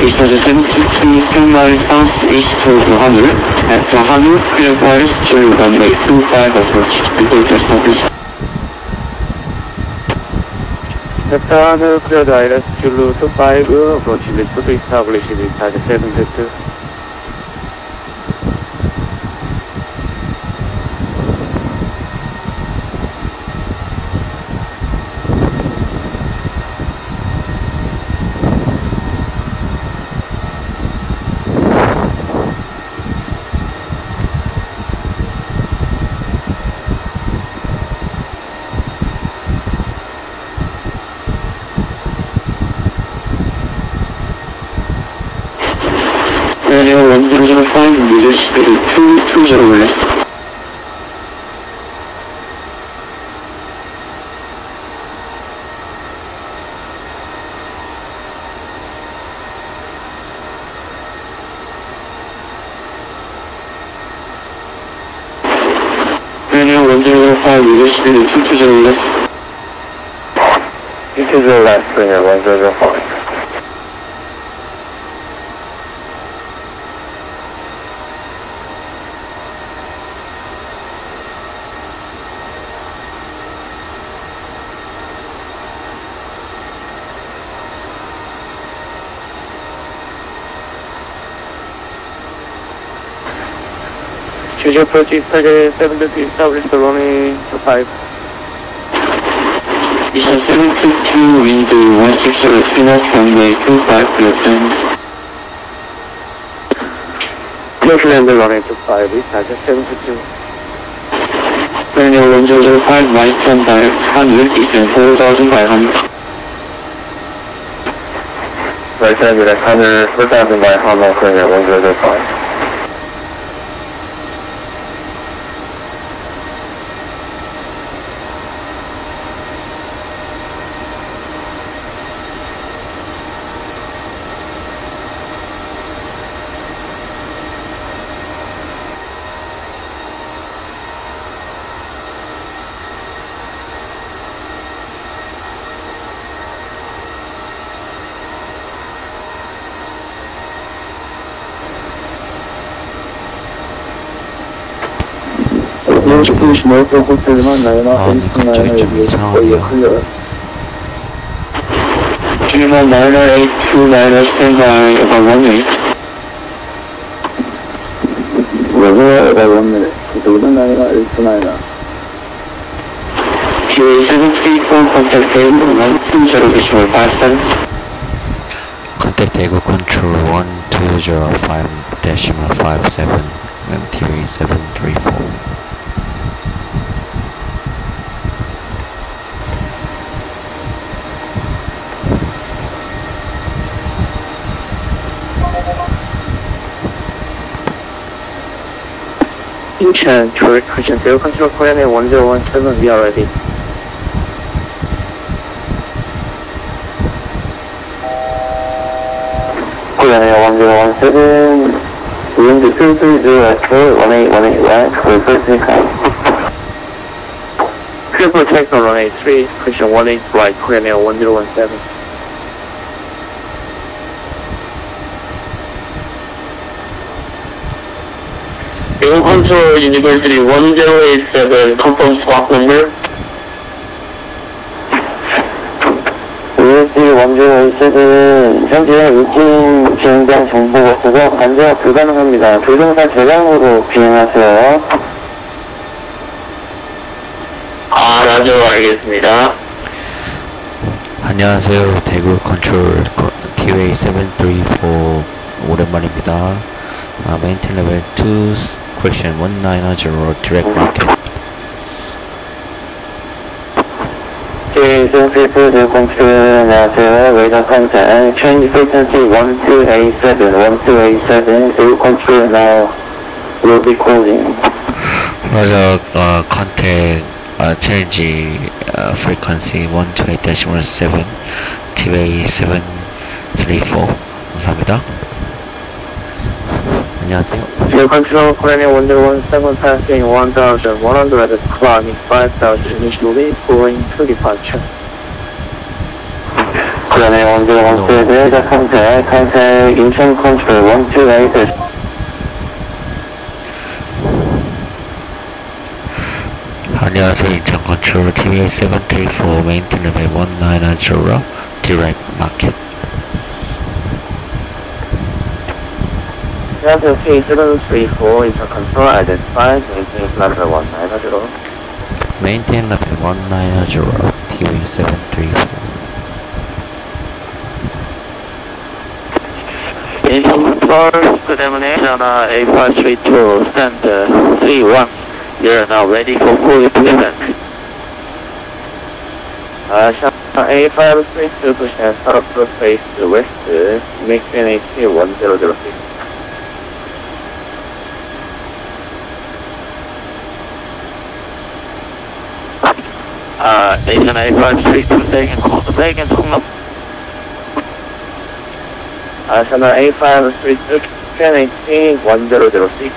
is a 72 miles southeast to Hanul. At Hanul, clear flights to runway 25 approach. Report established. After Hanul, clear direct to 25 approach. Report established with target 72. Daniel 1005, English, speed 220 left. Daniel 1005, English, speed 220 left. 220 left, Daniel 1005. Jeju approach is target 72, establish the runway 25. Is a 722, wind 160 knots, runway 25, clear land. Clear land runway 25, is target 72. Daniel 1005, right turn direct, 100, eastern 4500. Right turn direct, 100, 4500, Daniel 1005. 갑자기 좀 이상하네요. Gimhae 9982, stand by about 1 minute. about 1 minute. Q734, contact Daegu 120.57. Contact Daegu Control 1205.57, MTV 734. Incheon, direct question, Daegu Control, Korean 1017, we are ready. Korean 1017, wind 230 at 1818 west, reverse incline. Clear for takeoff runway 3, question 18 right, Korean 1017. Daegu Control University 1087, confirm squawk number. USD 1087, 현재 위치 비행장 정보가 없어서 관제가 불가능합니다. 조종사 대량으로 비행하세요. 라디오 알겠습니다. 안녕하세요. 대구 컨트롤 TWA 734 오랜만입니다. Maintain level 2, correction 190, direct market. J734 control, 안녕하세요. radar contact, change frequency 1287, Daegu control now will be closing. Radar contact, change frequency 128.7, TWA 734. 감사합니다. 안녕하세요. Daegu control, Korean 1017, passing 1100, climbing 5000 initially, going to departure. Korean 1013, the contact Incheon control 128. 안녕하세요. 인천 컨트롤 TV734 maintain level 1990 direct market. 안녕하세요. P3D 인천 컨트롤 identified maintain level 1990. Maintain level 1990 TV734. 인천 컨트롤 그 때문에 전화 A532 stand 31. You're now ready for full deployment. A532% start up to face west, make NH 1006. Station A532 taken Toga. Channel A532 NH 1006.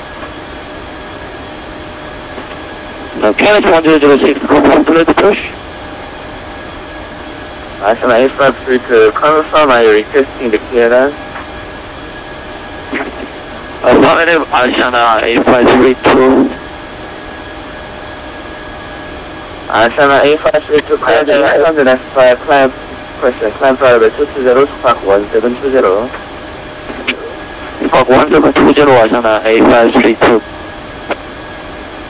Kenneth 1006, complete push. Channel A532, confirm are you requesting the clearance? Affirmative, Channel A532. Channel A532, clearance 105, climb, question, climb private 220, spark 1720. Spark 1720, Channel A532.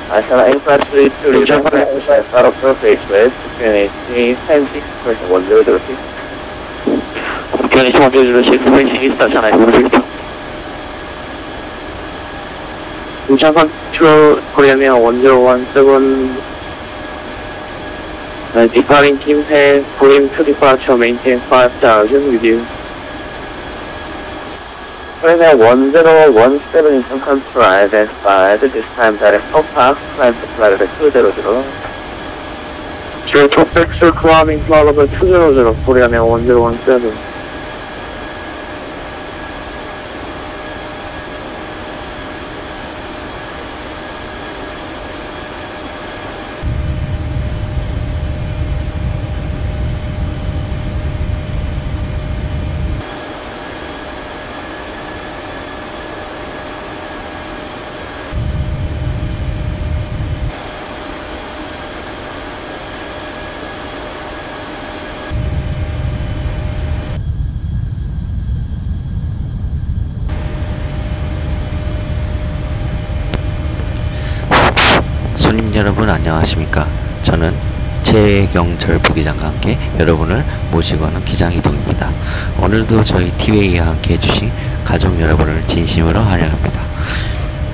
Channel A532, return start up surface west, QNH 10-6, 1006. QNH 1006, facing east, Channel A532. Incheon control, Korean 1017, departing Gimhae, Korean to departure, maintain 5000 with you. Korean 1017 Incheon control identified, this time direct Toga, climb to flight level 200. Orbx climbing flight level 200, Korean 1017. 손님 여러분 안녕하십니까. 저는 최경철 부기장과 함께 여러분을 모시고 하는 기장이동입니다. 오늘도 저희 TVA와 함께 해주신 가족 여러분을 진심으로 환영합니다.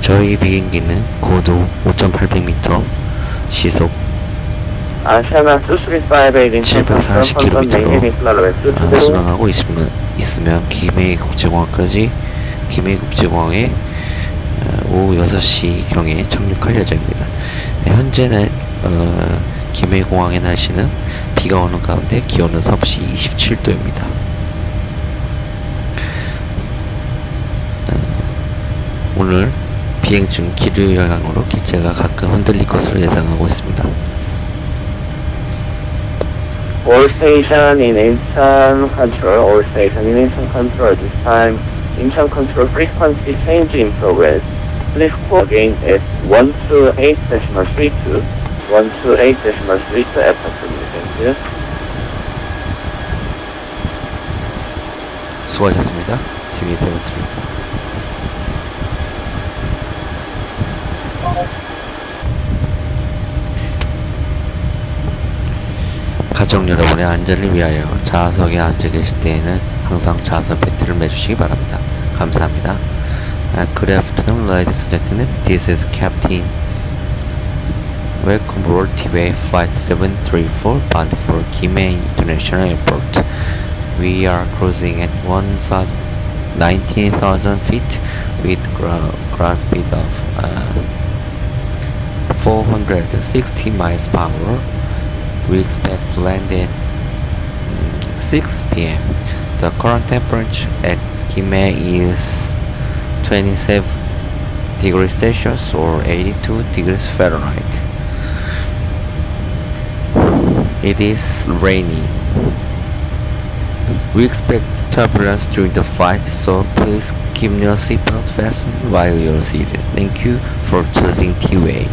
저희 비행기는 고도 5,800m, 시속 740km로 순항하고 있으면 김해 국제공항까지 김해 국제공항에 오후 6시경에 착륙할 예정입니다. 현재는 김해공항의 날씨는 비가 오는 가운데 기온은 섭씨 27도입니다. 오늘 비행 중 기류 영향으로 기체가 가끔 흔들릴 것으로 예상하고 있습니다. All station in Incheon control, all station in Incheon control, this time Incheon control frequency change in progress. Please call again at 128.32, 128.32 approximately. Thank you. 수고하셨습니다. TV737. 가족 여러분의 안전을 위하여 좌석에 앉아 계실 때에는 항상 좌석 벨트를 매주시기 바랍니다. 감사합니다. Good afternoon, ladies and gentlemen. This is Captain. Welcome aboard TV Flight 734 bound for Gimhae International Airport. We are cruising at 19,000 feet with ground speed of 460 miles per hour. We expect to land at 6 p.m. The current temperature at Gimhae is 27 degrees Celsius or 82 degrees Fahrenheit. It is rainy. We expect turbulence during the flight, so please keep your seatbelt fastened while you're seated. Thank you for choosing T-Way.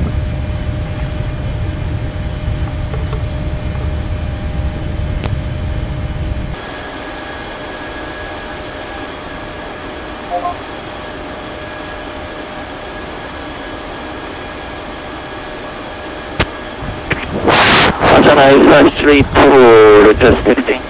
Flight 32, just texting.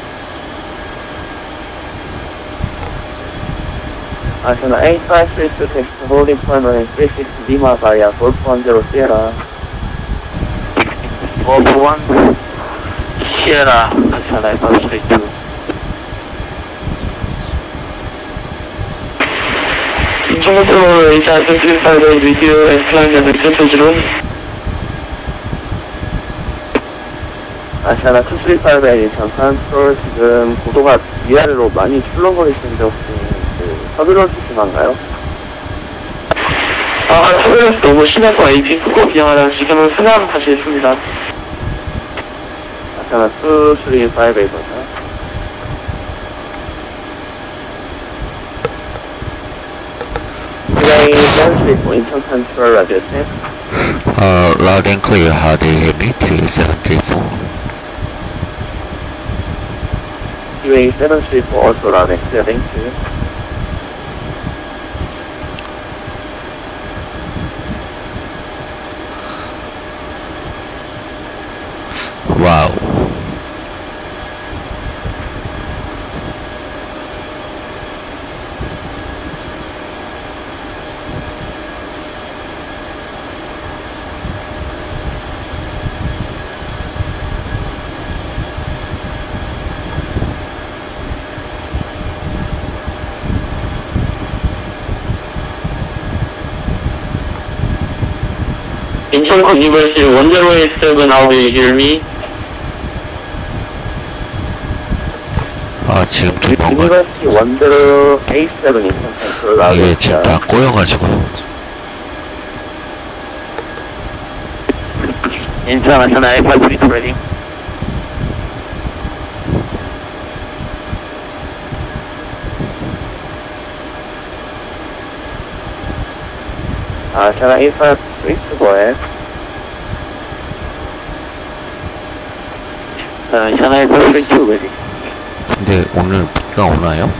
Asana 8532 text, holding primary 36 Lima via 410 Sierra. 441 Sierra, Asana 8532. Incheon control H5 video and climb and acceptance room. 아시아나 238의 인천 컨트롤 지금 고도가 위아래로 많이 출렁거리시는데 혹시 터뷸런스 심한가요? 터뷸런스 너무 심해서 AP 후고 비행하라 지금은 순환 다시 했습니다. 아시아나 238에서요. Today, demonstrate for Incheon control radio set. Loud and clear, how do you hear me? 3734. QA 734 also loud and clear, thank you. Wow. Incheon University 1087, how do you hear me? 지금 좀 뭔가 University 1087 Incheon control loud 이게 and 지금 clear. 다 꼬여가지고 인천 아시아나 8532 ready. 아시아나 8532 go ahead. 아시아나 8532 ready. 근데 오늘 비가 오나요?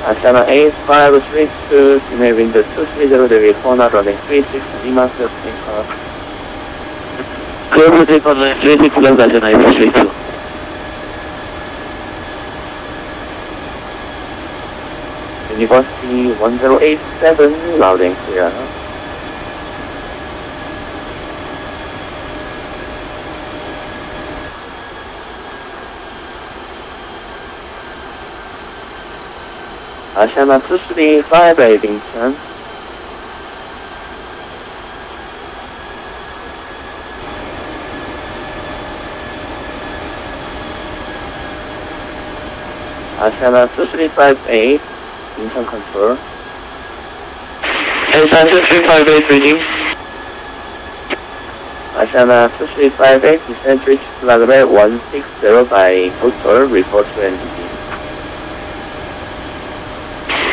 아시아나 8532 Gimhae window 230 degree corner running 36 Lima Surfing Global Department 36 Left A시아나 8532. University 1087 loud and clear. Asiana 235 Incheon. Asiana 2358 Incheon control. Asiana 2358 reading. Asiana 2358 descent reach flag 160 by total report to NDG.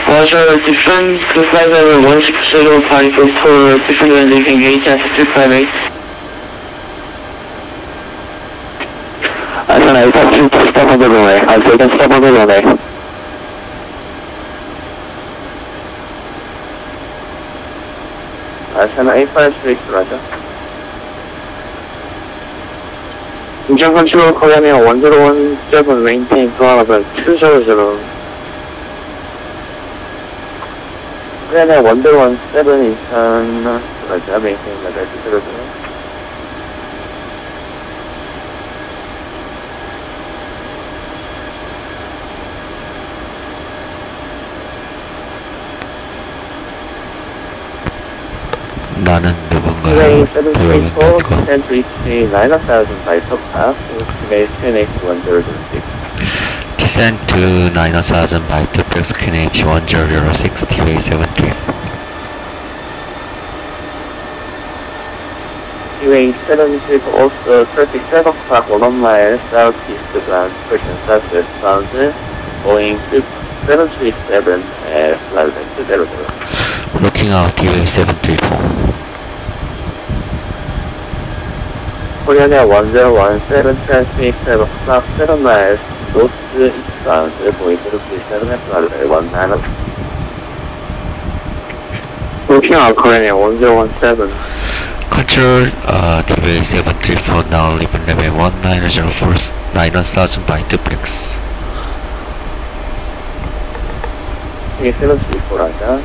Roger, defend to flight level 160 by total defend and leaving Asiana 2358. Asiana 852 stop on the runway. I'll take stop on the runway. Asiana 856 roger. Incheon control Korean 1017 maintain Kuala 200. Korean 1017 Incheon roger, maintain level 200. 나는 누군가요? Today, 도영인 734, 가지고 descent reach 9000 by Toga, estimate QNH 1006. Descend to 9000 by Tuplex QNH 1006 T-Way 73. QA 76 also traffic 7 o'clock 1 mile southeast ground, Persian southwest bound, Boeing 737 flight 200. Looking out TV 734. Korean Air 1017 transmit 7 o'clock 7 miles northeastbound, Boeing 737 flight 19. Looking out Korean Air 1017. Control TV 734 now leaving level 1904 9000 by duplex. QA 734 하자.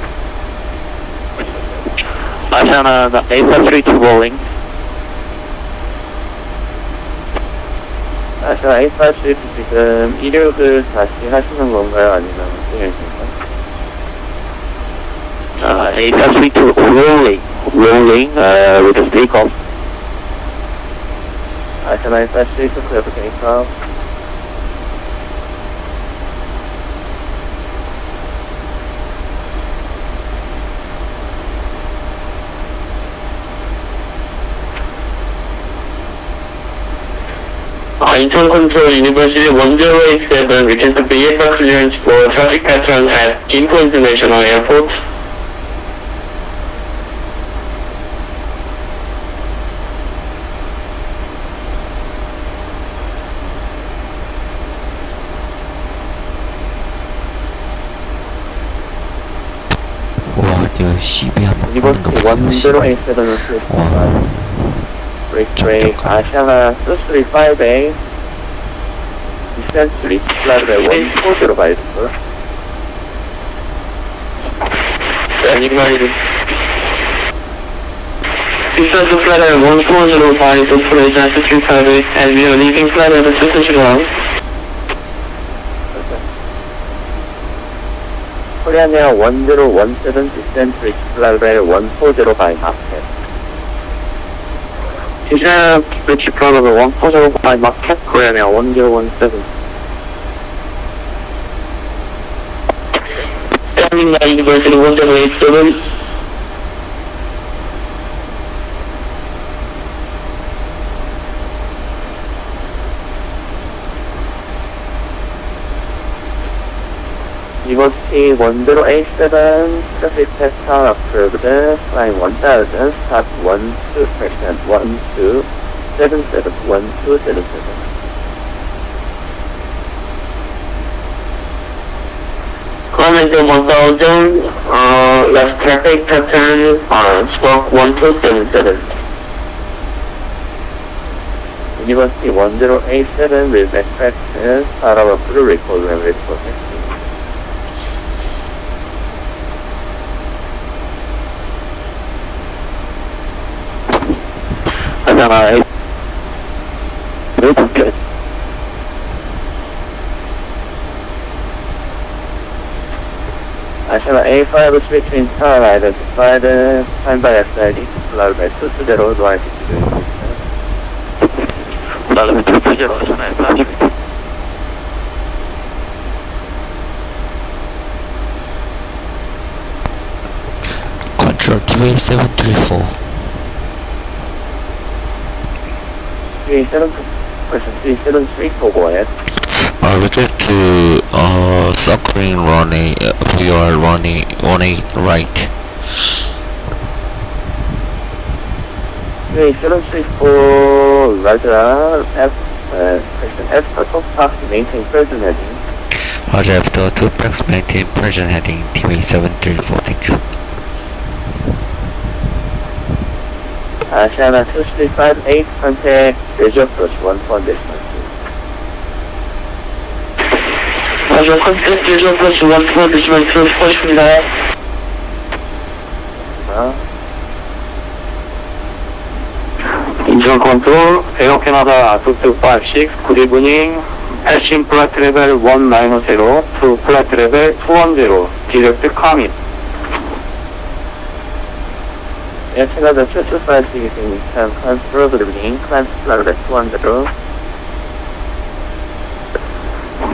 아시아나 A432 rolling. 아시아 A5 지금 이륙을 다시 하시는 건가요? 아니면 진행이신가요? A432 rolling, with a takeoff. 아시아 A5 clear for takeoff. Incheon Control University 1087 returns to VFR clearance for traffic pattern at Gimhae International Airport. 와, 이거 CB 한번 끄는 거 University 보세요. 1087은 와, Break, 아시아나 235A Descent to reach flight level 140 Standing by. Descent to flight level 140 to place altitude target, and we are leaving flight level 221. Korean Air 1017 Descent to reach flight level 140 by market. Descent to reach flight level 140 by market, Korean Air 1017. Standing by University 1087. University 1087 traffic pattern approved, flying 1000, start 12%, 1277, 1277. Comment 1000, left traffic pattern, stroke 1277. University 1087 will backtrack, start our blue record when ready for taxi. 아시아나 A4 A시아나 A5 switching tower identified, time by SID, flight by 220, right to 나는 투표제로 하잖아요. 나중에. Control TV 734. 373 for go ahead. Rotate to circling runway, we are running 18 right. 3734 Roger, question F for top pass, maintain present heading. Roger, after 2 flags maintain present heading, TV 734, thank you. A시아나 2358, contact Jeju approach 14 distance. 맞아, 컨텐츠 제조부터 중앙투어 드시면 들어주고 싶습니다. 인천 컨트롤, 에어 캐나다 아투트 56, good evening. Passing flight level 190 to flight level 210, direct coming. Air Canada 225 using control building, climb flight level 210.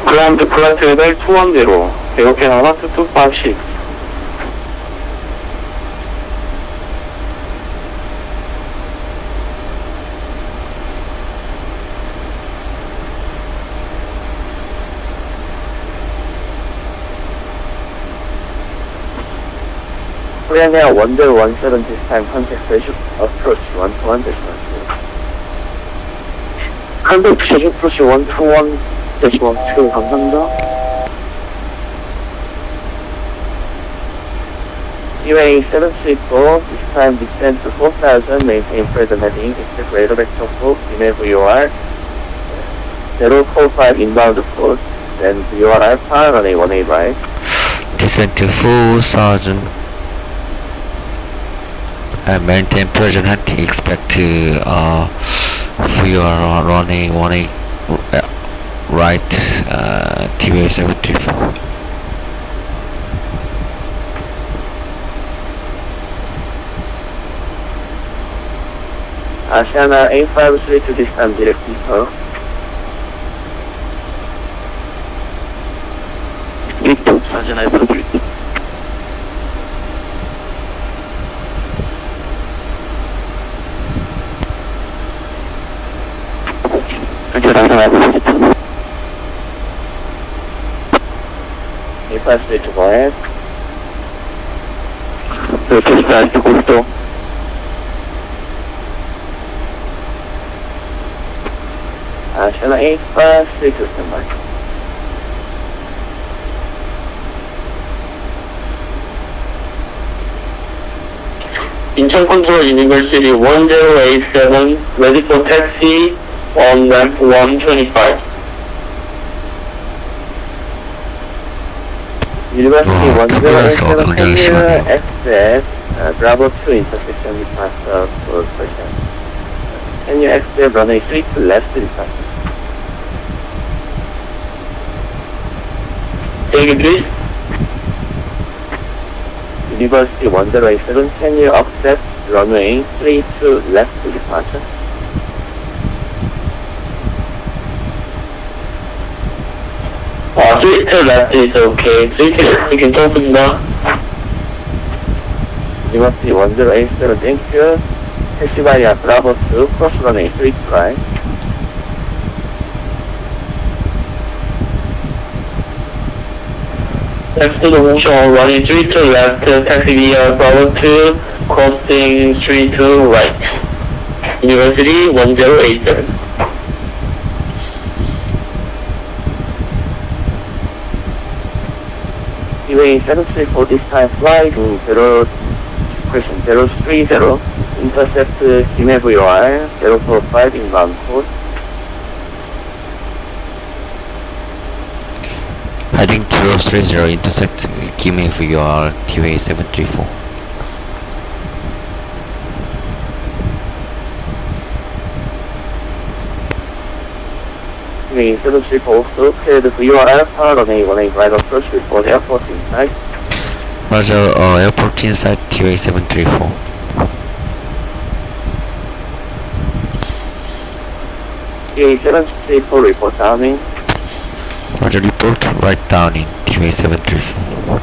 Climb to flight level 210, 에어 캐나다 2256. Austrailia 1017 this time contact Jeju approach 121 contact Jeju approach 121 12 감사합니다. UA 734 this time descend to 4000 maintain present heading except radar vector 4 Gimhae VOR 045 inbound course then VOR Alpha runway 18 right descend to 4000 and maintain present heading expect to we are running 18 right TVA 74 Asiana 853 to this time direct detour Asiana 853 853 to go ahead Push to Gusto Asiana 853 to stand by Incheon Control University 1087, ready for taxi on ramp 125. University 와, 1087 굉장히 can you 심하네요. access Bravo 2 intersection with master for person? Can you access runway 3 to left departure? Take it please. University 1087, can you access runway 3 to left departure? Straight to left is okay. Straight to left you can open the University 1087, thank you. Taxi via Bravo 2, cross runway 3 to right. Next to the motion running 3 to left, taxi via Bravo 2, crossing 3 to right. University 1087. UA 734 this time fly to 030, intercept Gimhae VOR 045 inbound course. Heading 030 intersect Gimhae VOR TVA 734 UA 734 also cleared VOR Alpha runway 18 right approach report airport inside. Roger, airport inside TVA 734 UA 734 report downing. Roger, report right down in TVA 734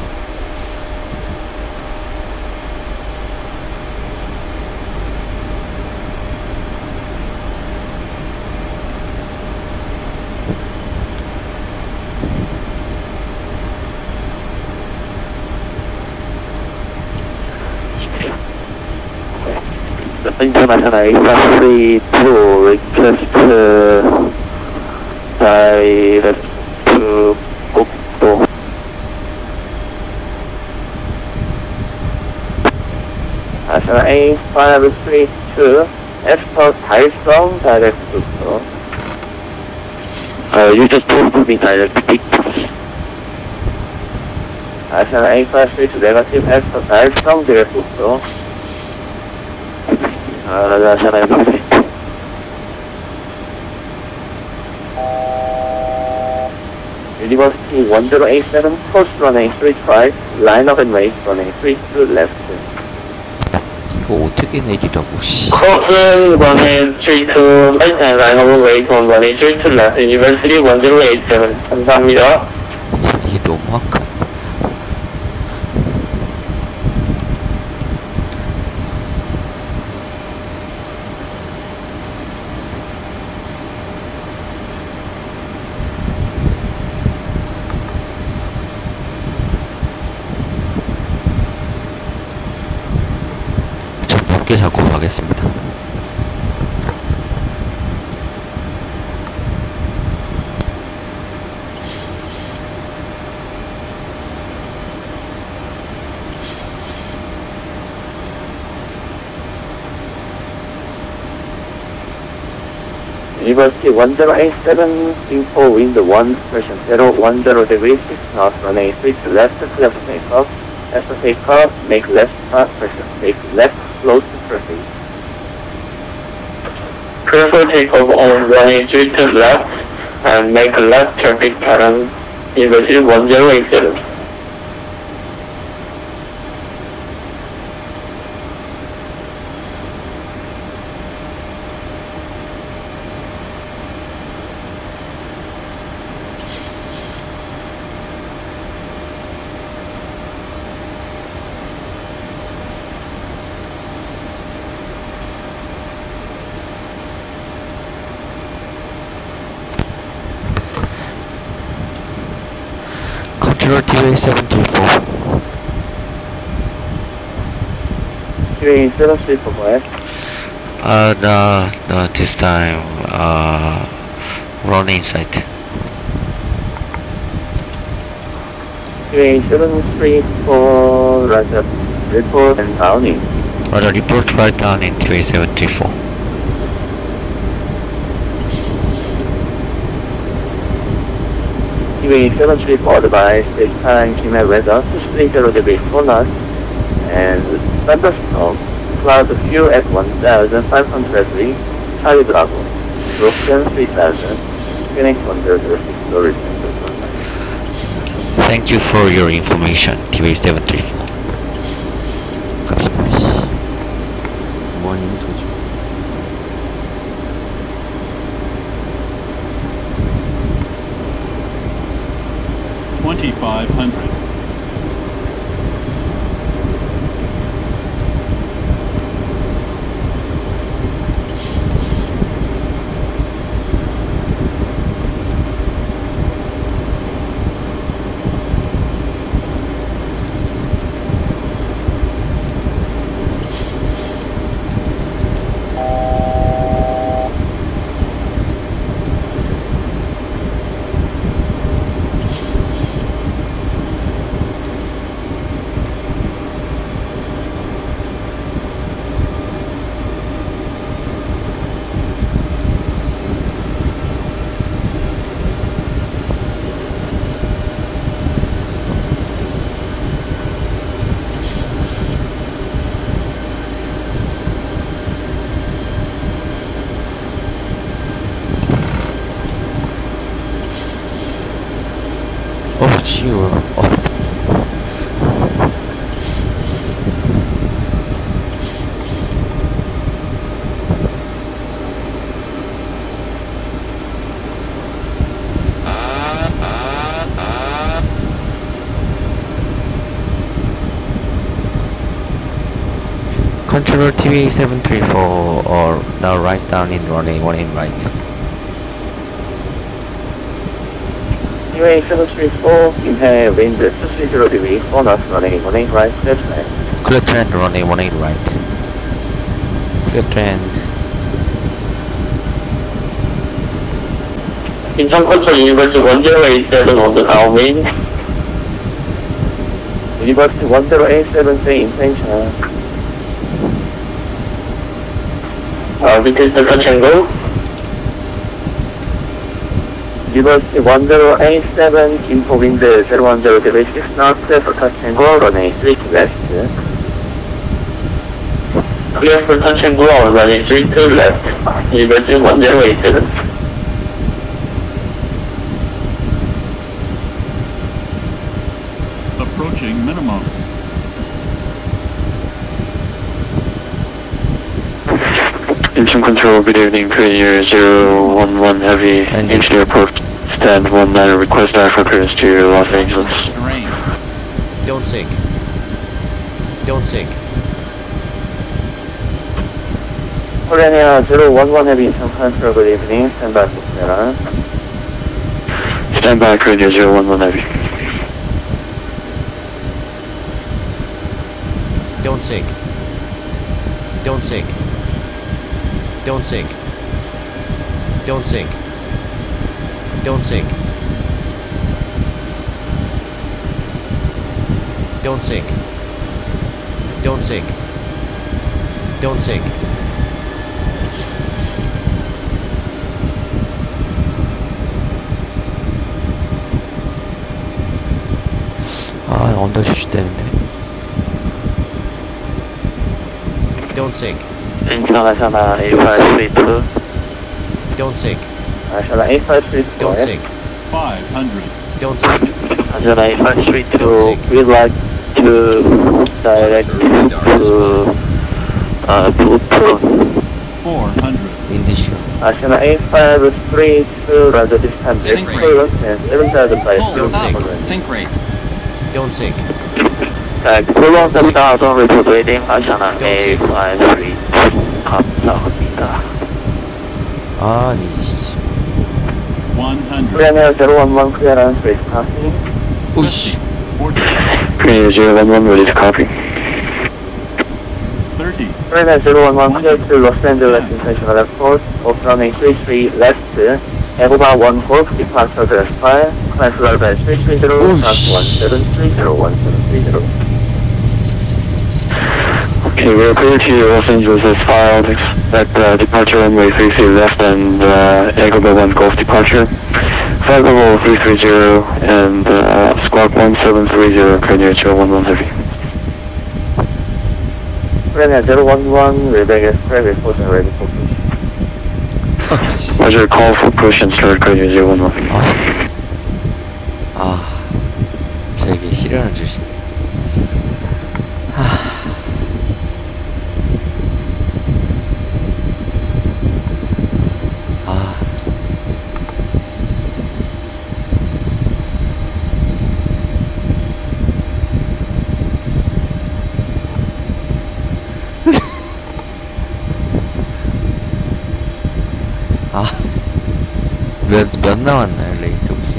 International 832 request direct to Gokdo. National 8532 Ezdok Taichung direct to Gokdo. You just told me direct pick. National 8532 negative Ezdok Taichung direct to Gokdo. National 8532 University 1087, course running 35, line up and wait, running 32 left. 이거 어떻게 내리라고 씨 Crossing running 32, right and line over wait on running 32 left, University 1087. 감사합니다. 이게 너무 아까 높게 잡고 가겠습니다. University 1087 info wind 1.010 degrees 6 knots, runway 3 to left, clear for takeoff. After takeoff, make left start, pressure, take left, close to traffic. Clear for takeoff on runway 3 to left, and make a left traffic pattern, University 1087. Control TV734. TV734, go ahead. No, this time, run inside. TV734, roger, report and downing. Roger, report right down in TV734. TV734 advice, this time Gimhae weather 230 degrees 4 knots, and thunderstorm, cloud view at 1,500 feet, Charlie Bravo, Brooklyn 3,000, Phoenix 106 stories. Thank you for your information, TV734. 갑시다. 뭐하니, 도주. 2500. Sure. Controller TV734 or now right down in running 1 in right. TV734, Gimhae wind 230 degrees 4 knots, running 1 in right, left side. Clear trend running 1 in right. Clear trend. Incheon Control University 1087 on the downwind. University 1087, say intention. Because the touch and go. University 1087, info wind 010 degrees 6 knots, for touch and go, running 3 to west. Clear for touch and go on running 3 to left. University 1087. Approaching minimum. Incheon Control, good evening, Premier 011 Heavy, Incheon Airport, stand 19, request for clearance to Los Angeles. Terrain. Don't sink. Don't sink. Korea 011 Heavy, Incheon Control, good evening, stand by for clearance. Stand by, Korea 011 Heavy. Don't sink. Don't sink. Don't sink. Don't sink. Don't sink. Don't sink. Don't sink. Don't sink. 아, 언더슈트 되는데. Don't sink. International A532. Don't sink. National A532. Don't sink. 500. Don't sink. National Don't A532. sink. We'd like to direct to Bluetooth. 400. 윈드쇼. National A532 rather distance Sync cruise and 7,000 by Full up. 200. Sync rate. Don't sink. Prolong down report waiting National A532. 감사합니다. 아니, 씨. 100. Premier 011 clearance with copy. 오이씨. 40. Premier 011 ready to copy. 30. Premier 011 clear to Los Angeles International Airport. Running 33 left. Agoba 14 departure to Aspire. Climb to Albert 330 1730 1730. Okay, we're clear to Los Angeles as filed. Expect departure runway 33 left and Agoba 1 Golf departure. Flight level 330 and squawk 1730, Premier 011 Heavy. Premier 011, Rebecca Express reporting ready for push. Roger, call for push and start Premier 011. 저에게 시련을 주시네. 몇 나왔나요, 레이트 혹시?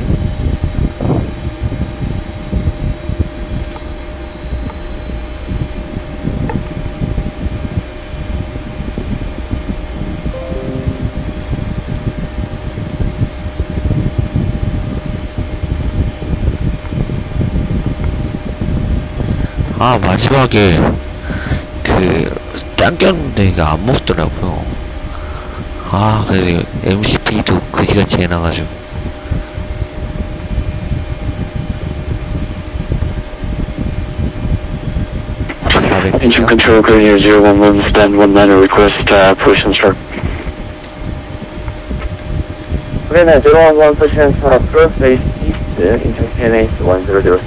마지막에 짱 꼈는데 이게 안 먹더라고요. 그래서 MCP도 그지같이 해놔가지고. Engine control, Premier 011, stand 19, request push and start. Premier 011, push and start approach base east, Incheon PNH 1006,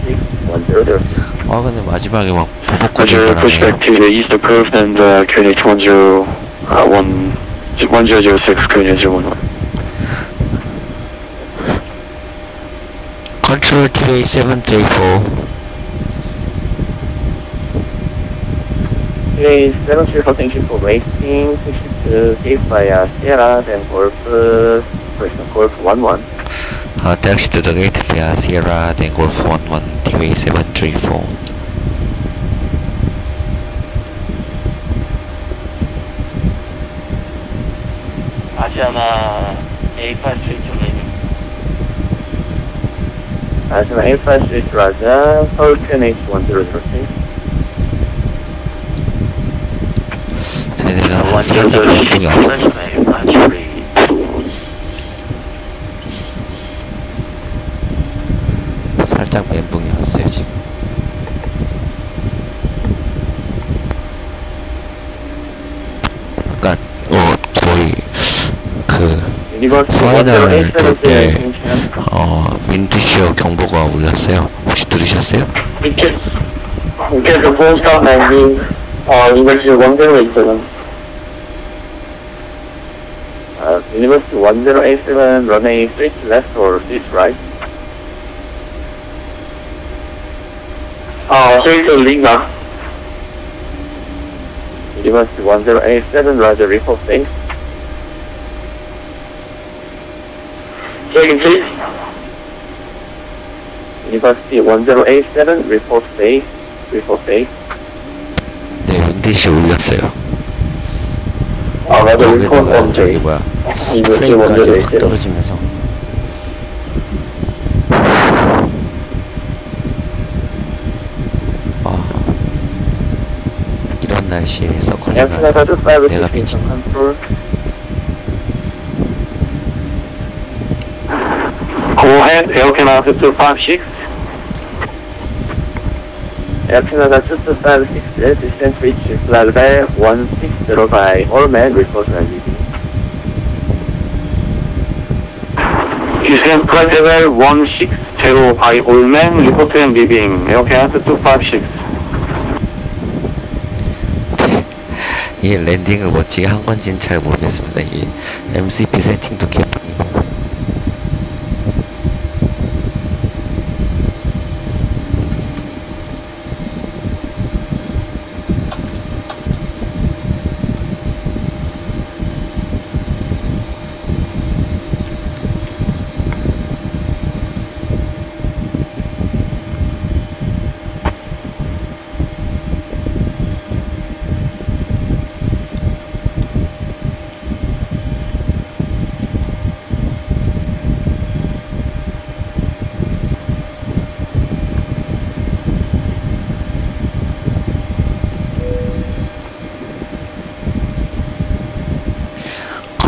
1006. 근데 마지막에 막 Roger, push back to the east approach and QNH 1006, QNH 011. Control TV 734. Today 734, thank you for waiting. 62, safe via Sierra, then Golf 11. Taxi to the gate via Sierra, then Golf 11, TV 734. Asiana A532 ready. Asiana A532 Raja, Seoul QNH 1006. 저희들이 살짝 멘붕이 왔어요. 살짝 멘붕이 왔어요, 지금. 약간, 거의, 파이널 볼 때, 윈드시어 경보가 울렸어요. 혹시 들으셨어요? 이렇게 보스터 landing, University 1087. University 1087, runway straight left or straight right? Straight to Lima. University 1087, Roger, report base. Second, please. University 1087, report base. Report base. 네, 윈드시어 울렸어요. 아, 맞아. 거기다가 저기 뭐야 프레임까지 확 떨어지면서 이런 날씨에 서클링을 내가 미친. Go ahead, Air Canada 256. Air Canada 2256, distance reach flight level 160 by Allman, report and leaving. Descent flight level 160 by Allman, report and leaving. Air Canada 256. 이 랜딩을 멋지게 한 건지는 잘 모르겠습니다. 이 MCP 세팅도 개판이고.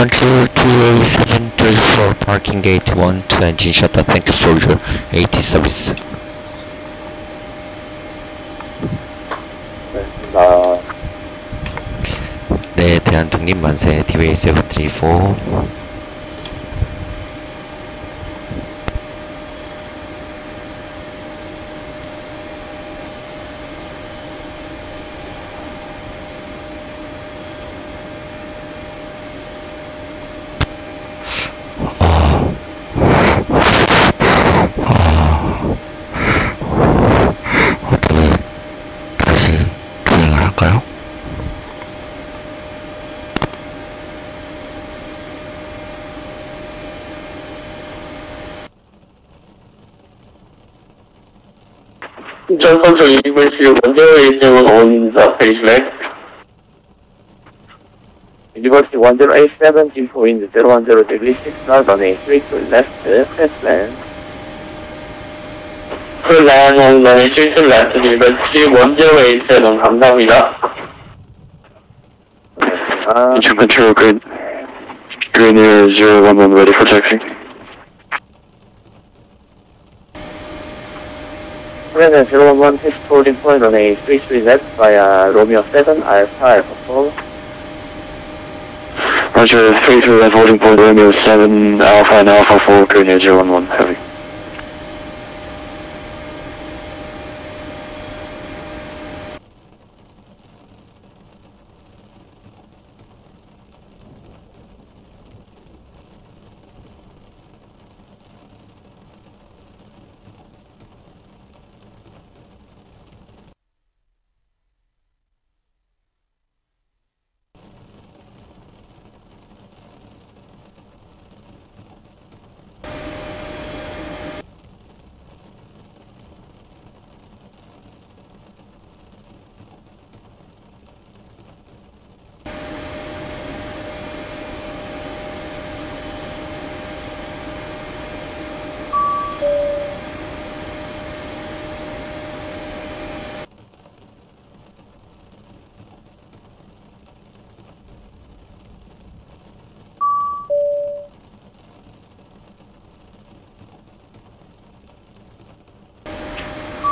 Control TA734 parking gate 1 to engine shutter. Thank you for your AT service. 네, 대한 독립 만세. DA734. Incheon control University 1087 on the page left. University 1087, Gimhae wind 010 degree 6 knots on a 3 to left, fast land. Full land on the 3 to left, University 1087, 감사합니다. Incheon control, green air 011 ready for taxi. Plan 011 test holding point on a 33 left via Romeo 7, Alpha Alpha 4. Roger, 33 left holding point Romeo 7, Alpha and Alpha 4, green air 011, heavy.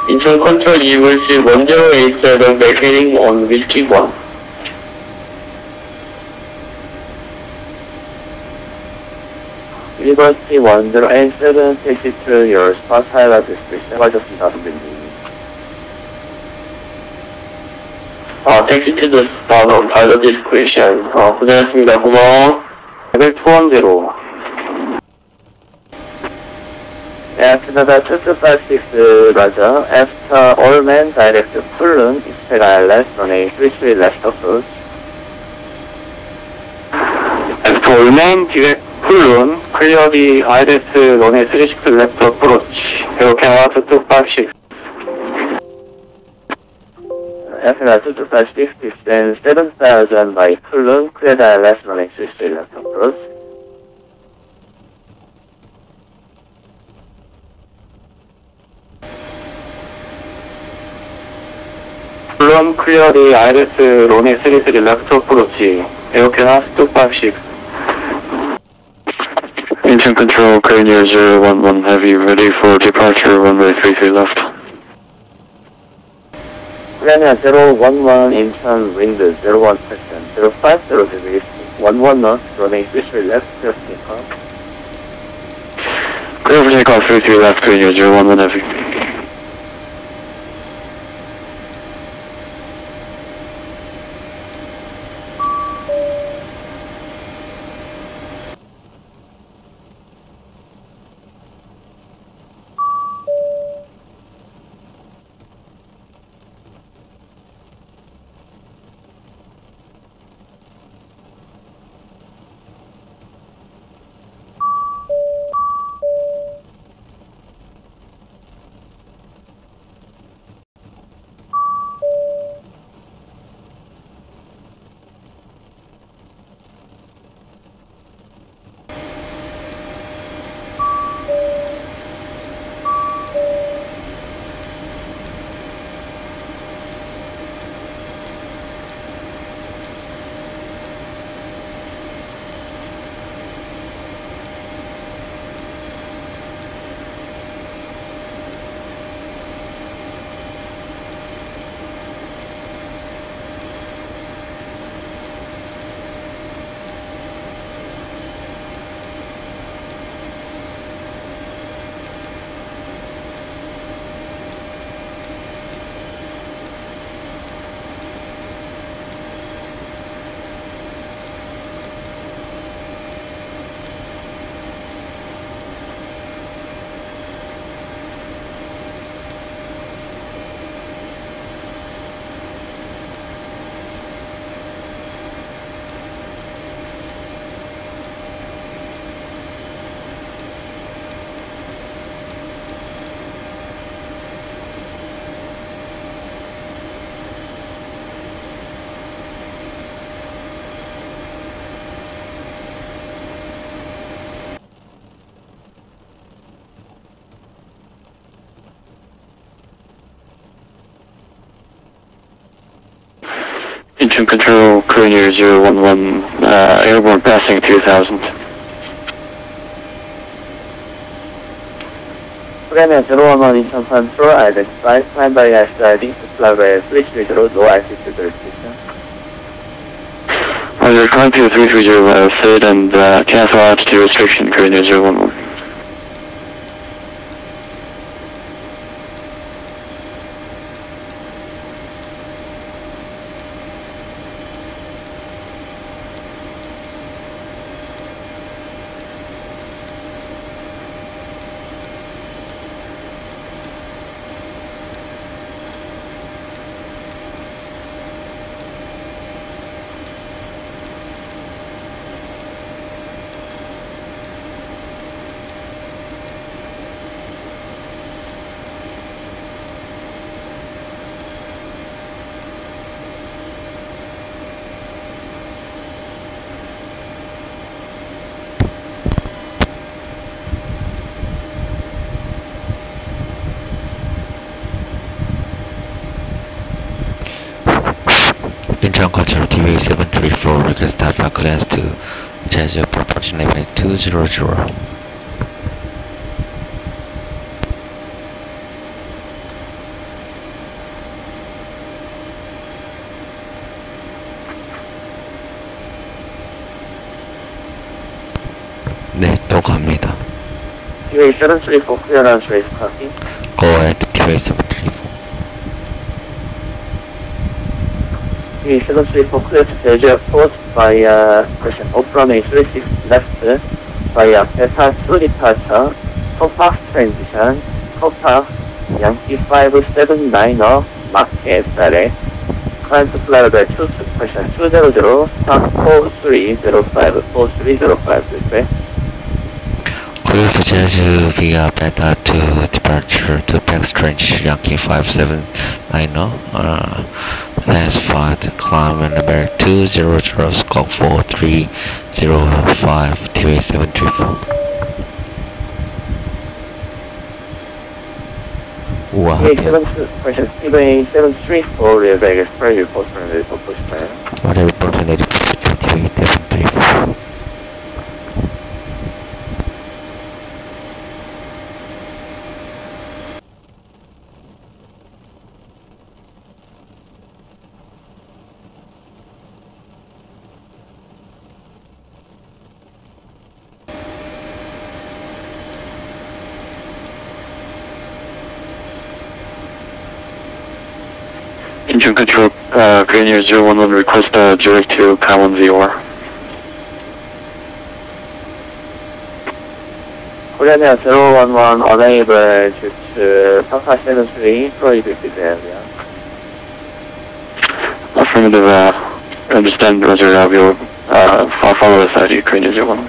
Incheon control University 1087, maintaining on Whiskey 1. University 1087, taxi to your spot highlight district. 수고하셨습니다, 선배님. taxi to the spot of pilot discretion. 고생했습니다. 고마워. 레벨 210. Air Canada 2256, Roger. After all men direct to Kulun, expect ILS on a 33 left approach. After all men direct Kulun, clear the ILS on a 36 left approach. Air Canada 256. FNR 225 descend 7000 by Kulun, clear ILS running 63 left approach. Kulun, clear the ILS running 33 left approach. AOK 256. Incheon control, clear near 011 heavy, ready for departure, runway 33 left. Clear 011 Incheon, wind 01 section, 050 degrees, 11 knots, running 33 left, clear for takeoff. Clear for takeoff, 33 left, clear near 011 heavy. Incheon control, clear near 011, airborne passing 2000. Clear 011 Incheon control, identify, climb by sliding to fly switch visual, no altitude restriction. Roger, climb to 330 SID and cancel altitude restriction, clear near 011. Incheon control TV734 request Alpha clearance to Jeju propulsion level 200. 네, 또 갑니다. TV734 clearance race copy. Go at TV734. TV734 clear to Jeju Airport via off runway 36 left via Delta 2 departure, Toga transition, Toga Yankee 579er, Mark SRA, climb to flight level 200, start 4305, 4305 display. Clear to Jeju via Beta 2 departure to Pax Trench Yankee 579er, at climb number 200 squawk 4305 TV734. 우와, TV734 real back express report from the pushback. What a report on the TV734. Incheon Control, Grenier 011, request direct to Kaiwan ZOR. Korean 011, unable to 5573, prohibited area. Affirmative, understand, Roger, we'll follow us at Grenier 011.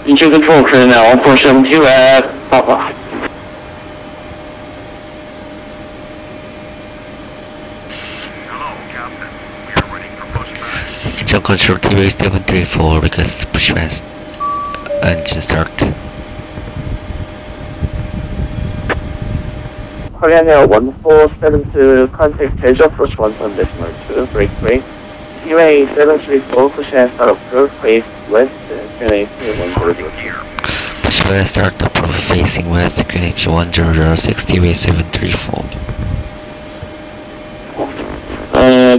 Incheon Control, Korean 1472 at Papa. Incheon Control TV734 because pushback engine start. Korean 1472, contact Jeju approach 1.2, break. Seaway 734, push and start approach, face west, QNH 100. Pushback start approach facing west, QNH 106 TV734.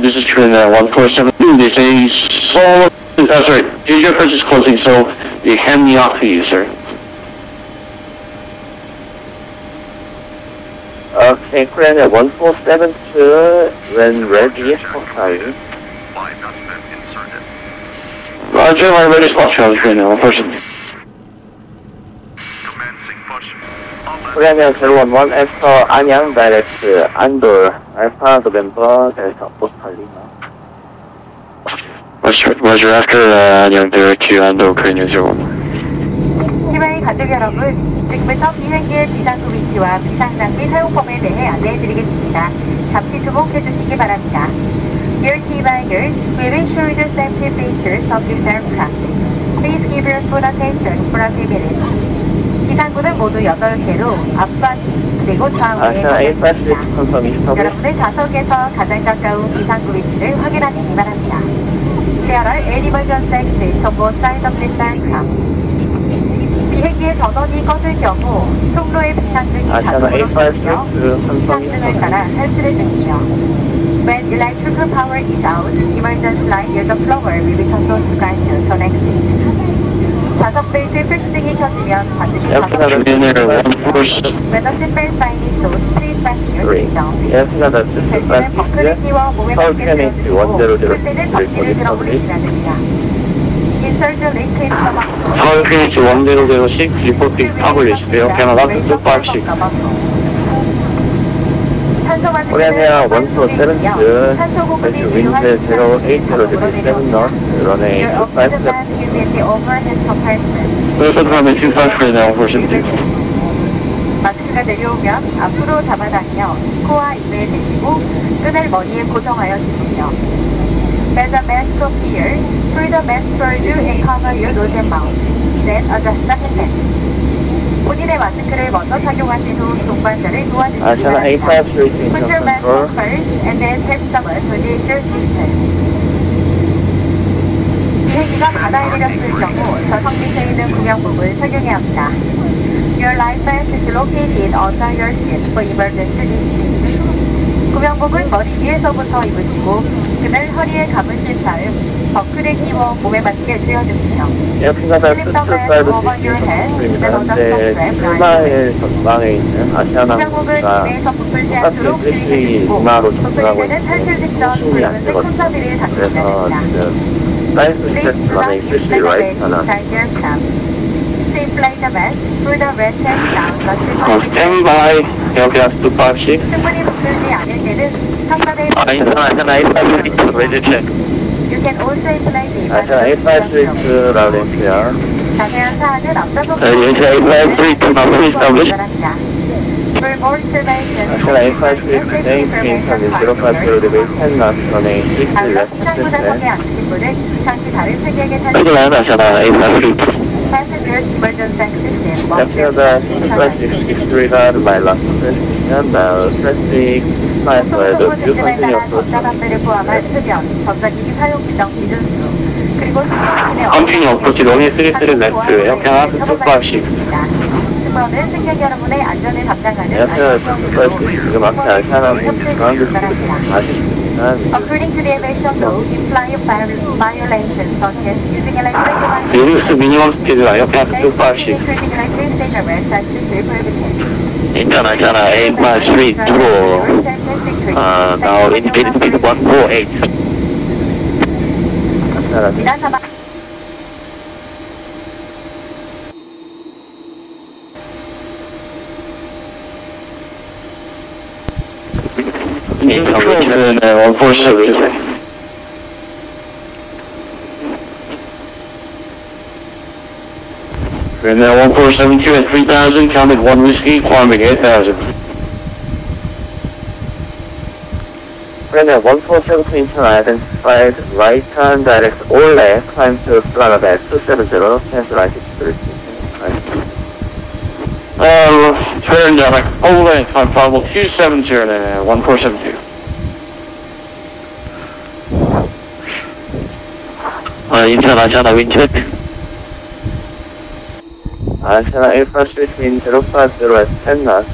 This is Korean 1472. They say, sorry, your purchase closing, so you hand me off to you, sir. Okay, Korean 1472, when ready, sorry. Roger, my ready spot challenge, Korean 1472. Korean 011, as for Anyang, direct Andor, Alpha, November, Delta, Postal Lima. Roger, after Anyang, direct to Ando, Korean 011. 티웨이 가족 여러분, 지금부터 비행기의 비상구 위치와 비상장비 사용법에 대해 안내해드리겠습니다. 잠시 주목해주시기 바랍니다. Dear T-Binders, we will show you the safety features of this aircraft. Please give your full attention for a few minutes. 비상구는 모두 8개로 앞바퀴 그리고 좌우에 있습니다. 여러분의 좌석에서 가장 가까운 비상구 위치를 확인하시기 바랍니다. There are any emergency exits on both sides of this aircraft. 비행기의 전원이 꺼질 경우 통로의 비상등이 자동으로 켜지며 비상등을 따라 탈출해 주십시오. When electrical power is out, emergency light near the floor will be turned on to guide you to an exit. 좌석 벨트 표시등이 켜지면 반드시 좌석을 켜주시고요. When the seatbelt sign is shown, please fasten your seatbelt. 벨트는 버클을 끼워 몸에 맞게 세워주시고 풀 때는 바퀴를 들어올리시면 됩니다. Insert the link in the box. 서울 QNH 1006, 리포팅 타블리시고요. 캐나다 북쪽방식. Korean 1472, Jeju wind 08007 knots, runway 257. 그래서 그러면 신사스크에 대한 보시면 마스크가 내려오면 앞으로 잡아당겨 코와 입을 대시고 끈을 머리에 고정하여 주십시오. As the mask appears, pull the mask towards you and cover your nose and mouth. Then adjust the headband. 본인의 마스크를 먼저 착용하신 후 동반자를 도와주시기 바랍니다. Put your mask on first and then tap someone to release your distance. 비행기가 바다에 내렸을 경우 저성 밑에 있는 구명복을 착용해야 합니다. Your life vest is located under your seat for emergency reach. 구명복은 머리 위에서부터 입으시고 끈을 허리에 감으신 다음 버클에 끼워 몸에 맞게 조여주십시오. 에어핀가다 끝을 현재 출마의 전방에 있는 아시아나항공가 똑같은 브리스리 이마로 접근하고 있는 소심이 안 되거든요. 그래서 지금 사이드 스텝 runway 33 right 하나. Flytampa, through the red tank down the Stand by, aircraft 256. 충분히 붙들지 않을 때는 상단에 아시아나 856, ready check. You can also imply the 아시아나 856 라운드야. 자세한 사항은 앞서서 연체 856 마무리 established. For more information, National A5 State Incheon 050 degree 10 knots running 60 left 항공부상에 앉으신 분은 잠시 다른 승객의 Regular National A5 Passengers emergency system. After the traffic disregard my last position, now traffic flight will do 소속부 시스템에 continue 따라 approach. 전자담배를 포함한 흡연, 전자기기 사용 규정 기준수, 그리고 승무원의 Continue approach runway 33 left, aircraft 256. 승무원은 승객 여러분의 안전을 담당하는 After the 지금 앞에 알차나는 ground 바랍니다. 40. According to the aviation law, implying violations such as using electric devices, Reduce minimum speed aircraft 256. including electric cigarettes and cigarette prohibited. International A5 2. Now independent speed 148.皆様 Incheon 147. We're now 1472 at 3000, counted 1 whiskey, climbing 8000. Runway 147 Incheon identified right turn direct overland, climb to Flytampa 270, cancel RCTP. Turn direct overland, climb probable 270 and 1472. International wind check. National A5 wind 050 at 10 knots.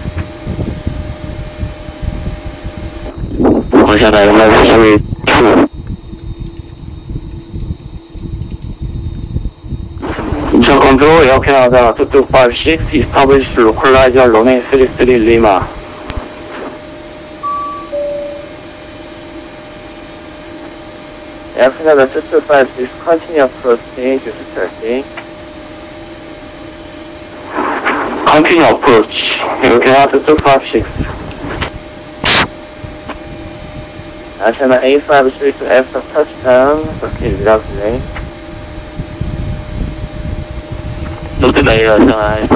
International A5 2. Incheon control, Air Canada 2256, establish localizer runway 33 Lima. Air Canada 2256, continue approaching due to traffic. Continue approach, Air Canada 256. National A5 to Ezdok touchdown, proceed without delay. No delay, National A5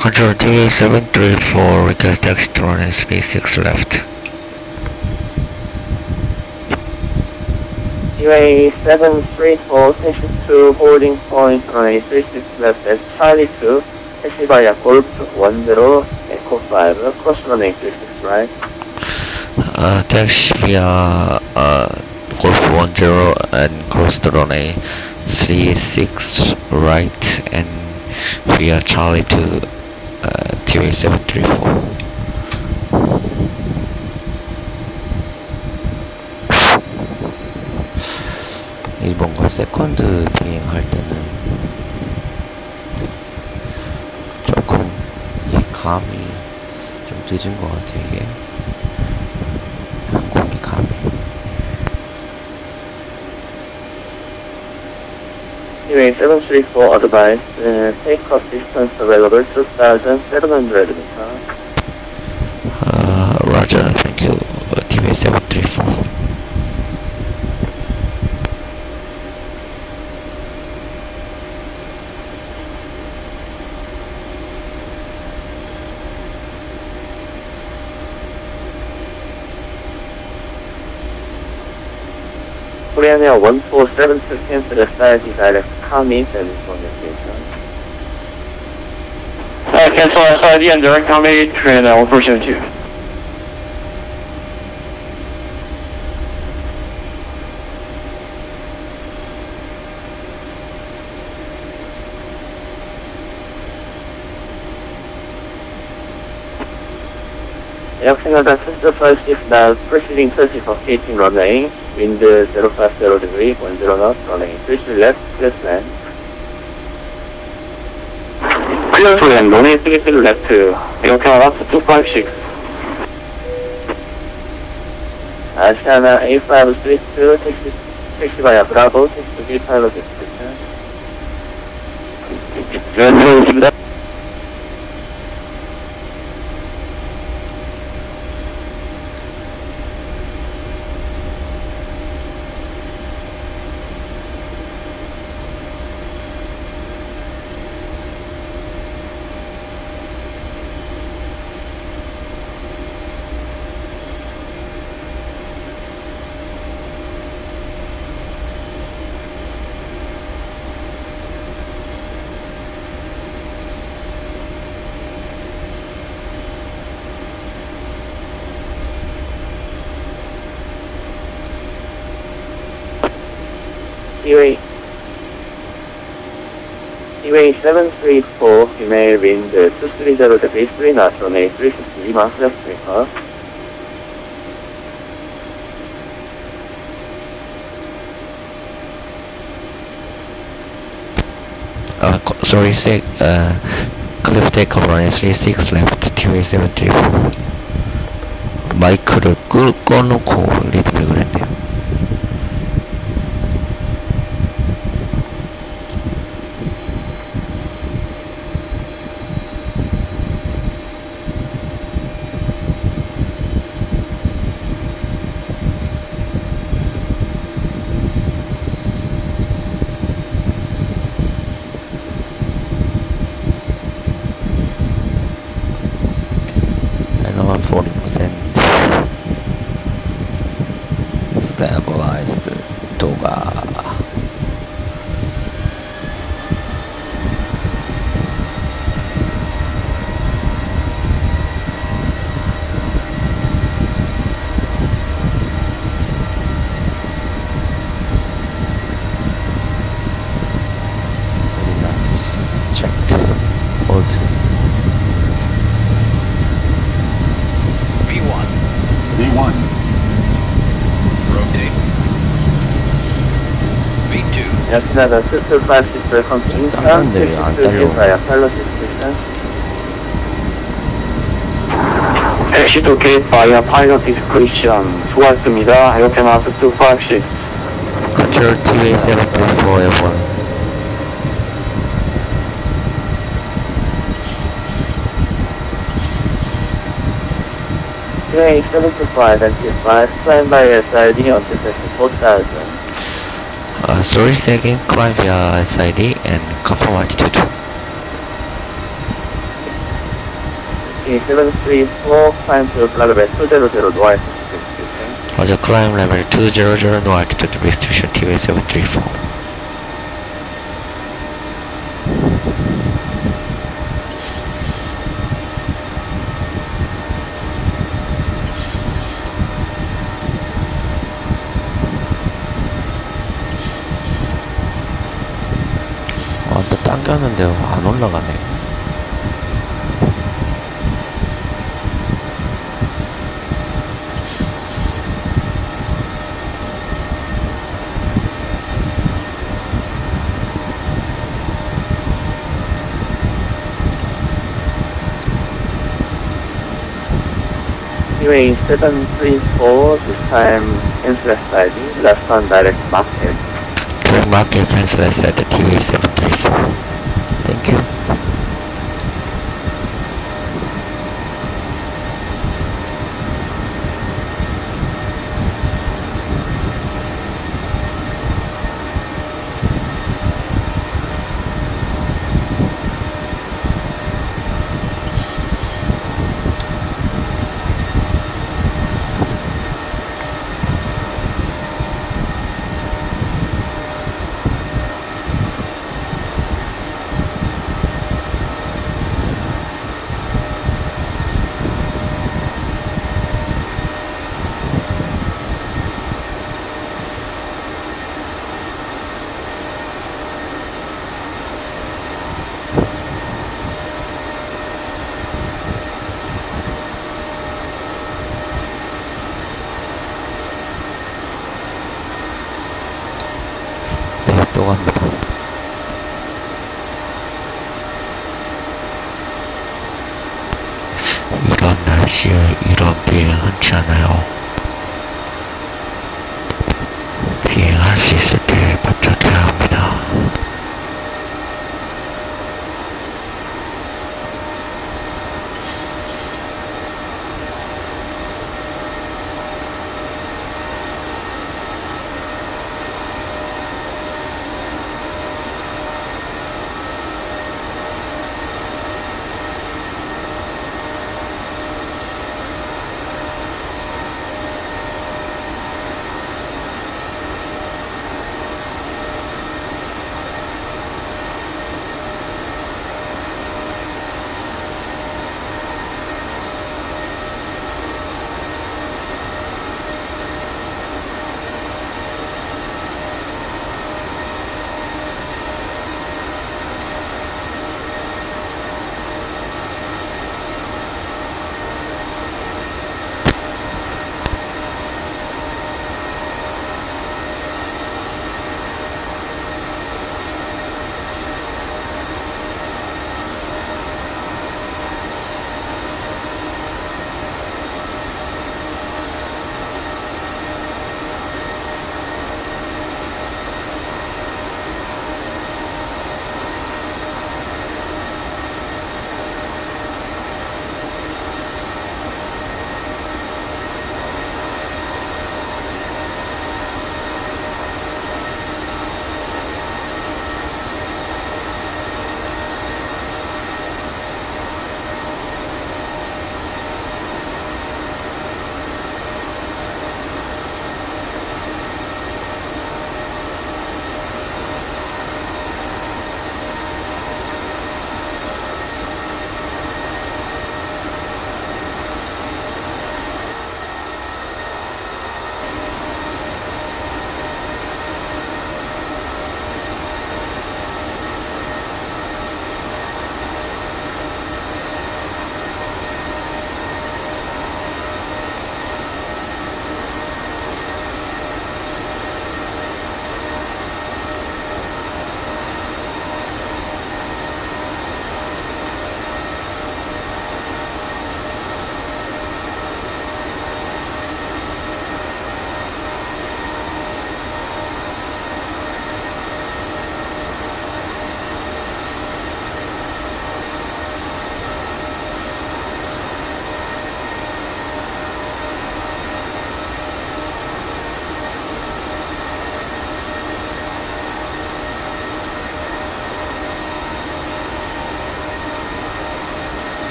Control TV734, request exit runway 36 left. Runway 734, taxi to boarding point runway 36 left at Charlie 2, taxi via Golf 10, Echo 5, cross runway 36 right. Taxi via Golf 10 and cross the runway 36 right and via Charlie to TV734. 이 뭔가 세컨드 비행할 때는 조금 이 감이 좀 늦은 것 같아. 이게 항공기 감이. Runway 734 advised, takeoff distance available 2,700 meters. Roger, thank you. TV734. Korean Air 1472 cancel SID direct coming and communication. Cancel SID and direct comedy, train 1472. Air Canada 2256 now proceeding certificating runway, wind 050 degree, 10 knots, running 33 left, clear land. Clear to land, runway 33 left, Air Canada 256. Asiana A532, taxi via Bravo, taxi to be pilot description. 연주입니다. T-Way 734, female wind 230 degrees 3 knots, runway 360 miles left takeoff. Sorry, cliff takeoff runway 36 left, T-Way 734. 마이크를 꺼놓고 리듬을 그랬네요. And 40% stabilized Toga. Checked. Hold. V1. V1. Rotate. V2. Yes, another 2256 welcome to Incheon, 52 via pilot station. Exit OK via pilot discretion. 수고하셨습니다. 아이오테마 2256. Control T-Way 734 F1. T-Way 725 and T5, climb by SID on T-Section 4000. Sorry, say again, climb via SID and confirm altitude. T-734, climb to flight level 200 no altitude. Roger, climb level 200, no altitude, restriction T-Way 734. 또 당겼는데 안 올라가네. T-Way 734, this time cancel SID, left on direct market. Direct market cancel at the T-Way 734. Thank you. 또 갑니다. 이런 날씨에 이런 비행 흔치 않아요. 비행할 수 있을 때 바짝해야 합니다.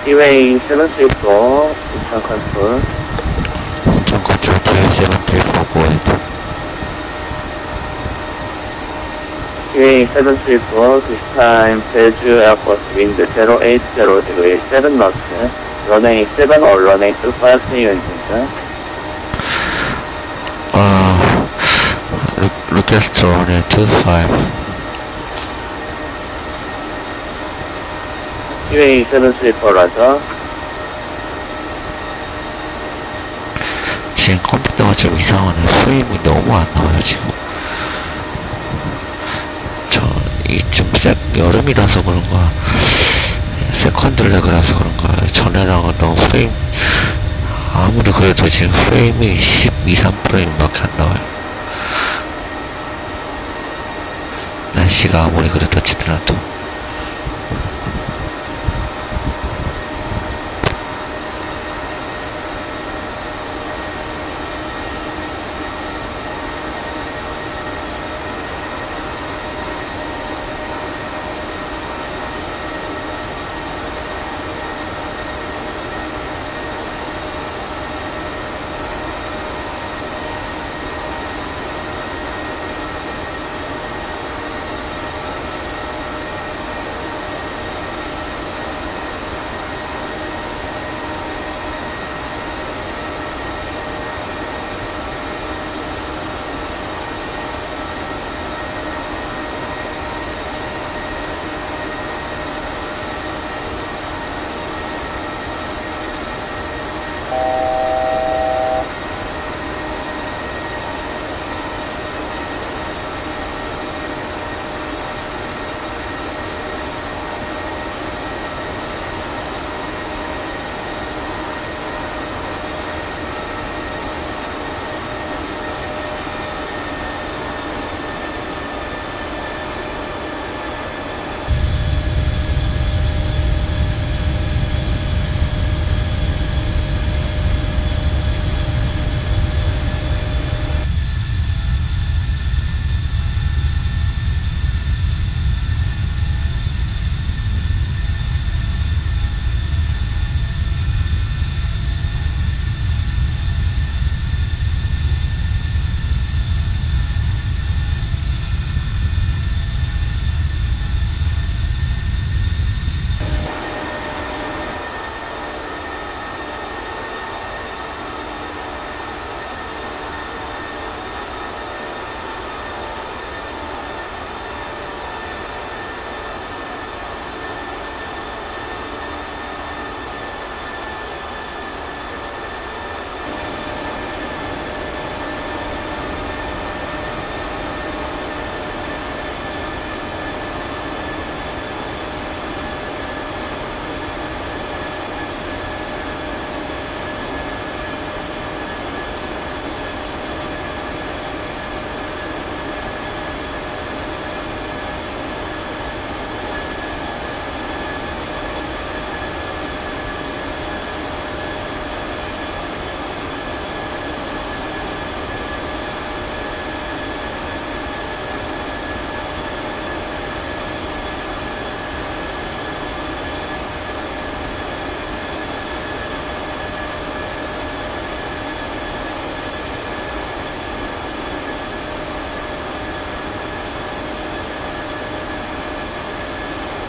T-Way 734, Incheon control. 인천 컨트롤 TV 734 go ahead. T-Way 734, this time Jeju Airport wind 080 degree 7 knots, runway 7 or runway 25 CU Request to runway 25. T-Way 734, 라죠. 지금 컴퓨터가 좀 이상하네. 프레임이 너무 안 나와요, 지금. 좀 여름이라서 그런가, 세컨드 레그라서 그런가, 전에랑은 너무 프레임, 아무리 그래도 지금 프레임이 12, 3프레임밖에 안 나와요. 날씨가 아무리 그래도 치더라도.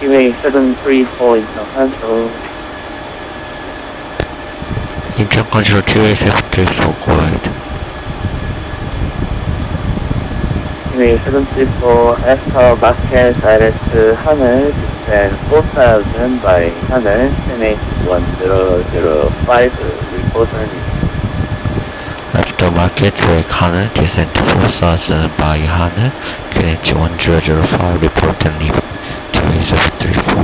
T-Way 734 Incheon control. 인천 컨트롤 TV 734 go ahead. T-Way 734 after market direct 하늘 descend 4000 by 하늘 1005 report After market break 하늘 descent 4000 by 하늘 QNH 1005 report and leave TV 734.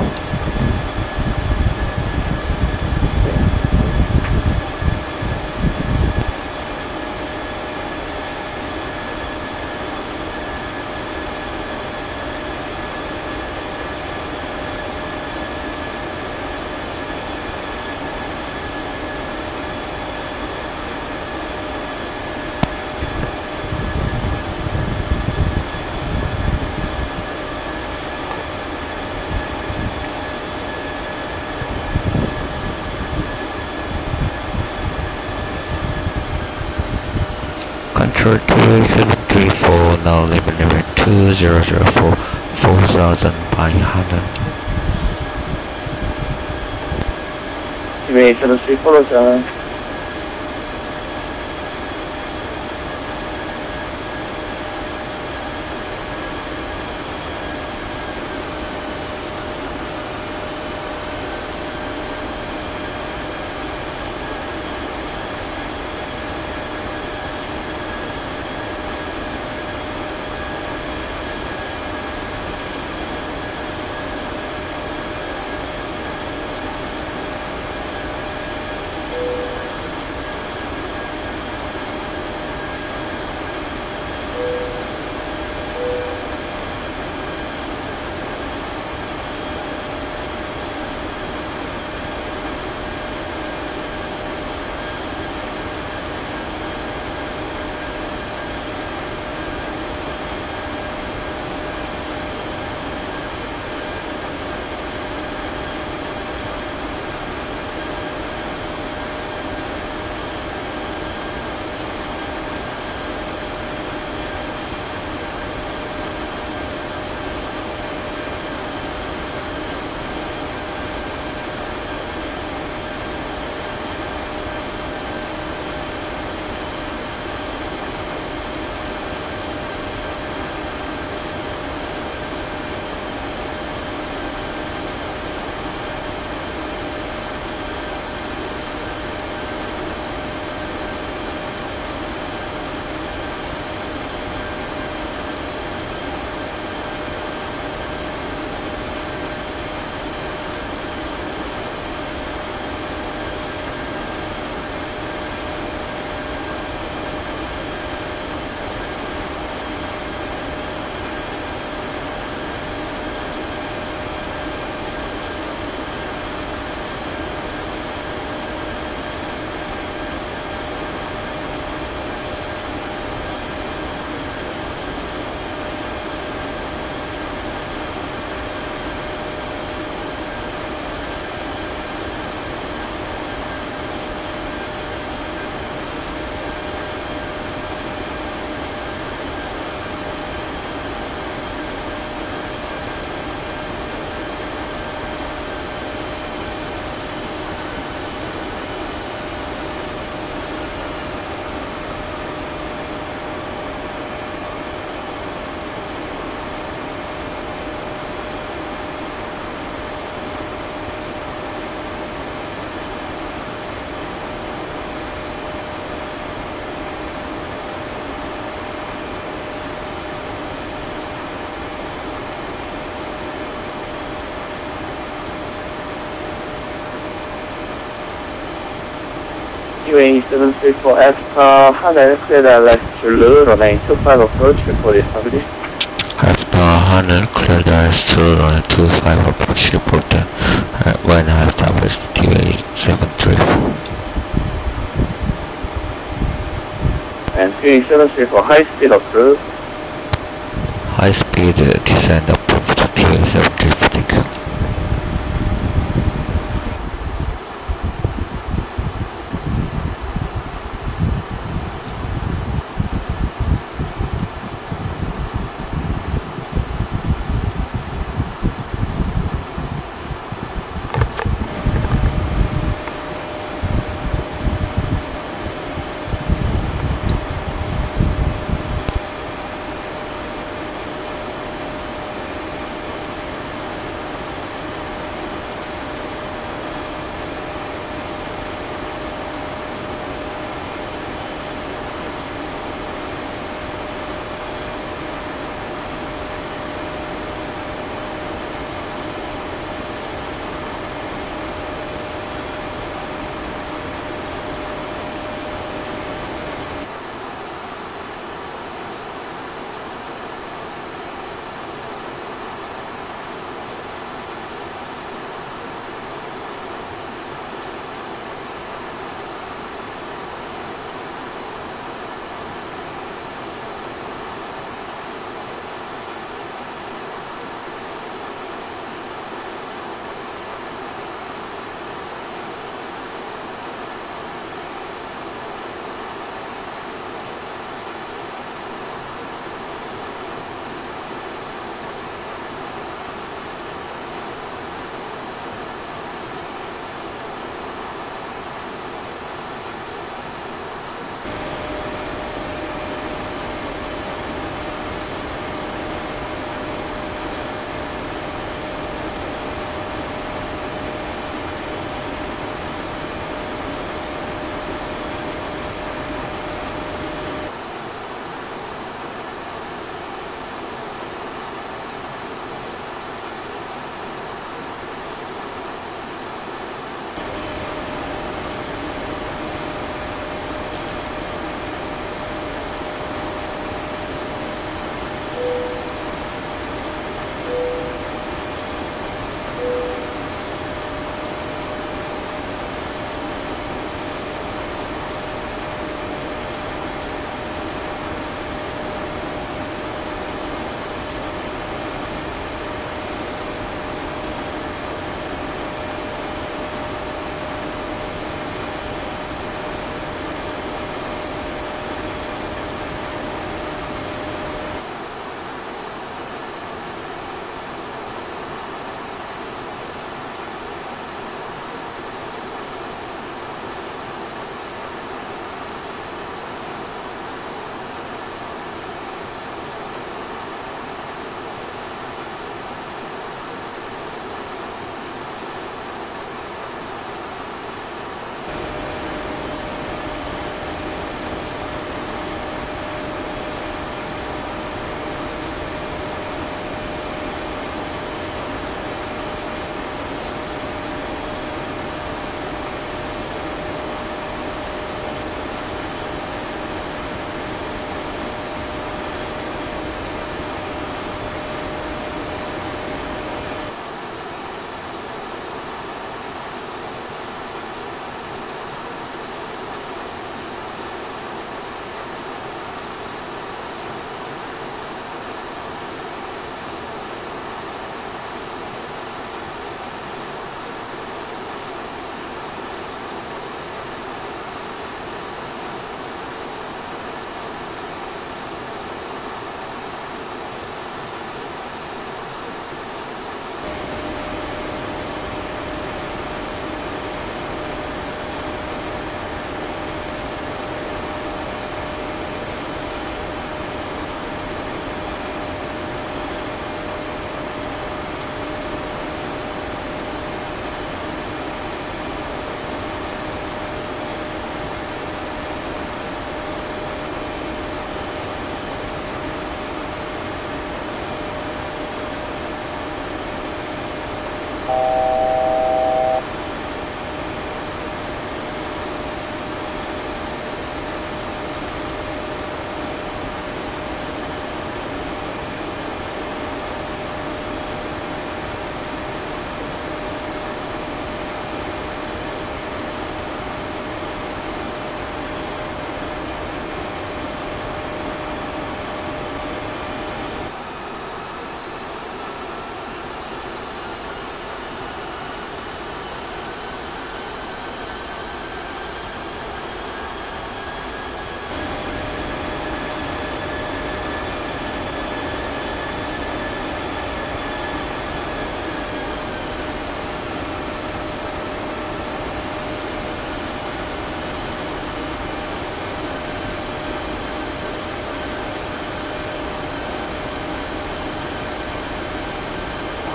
Control TV 734, now level 2004, 4000 by 하늘. TV 734 로전. TV 734 after 하늘 clear direct to Lulu, runway 25 approach, report established. After 하늘 clear direct to runway 25 approach reported when I established TV 734. And TV 734 high speed approved. High speed descent approved to TV 734, thank you.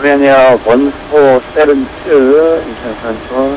Korean Air 1472, Incheon Central.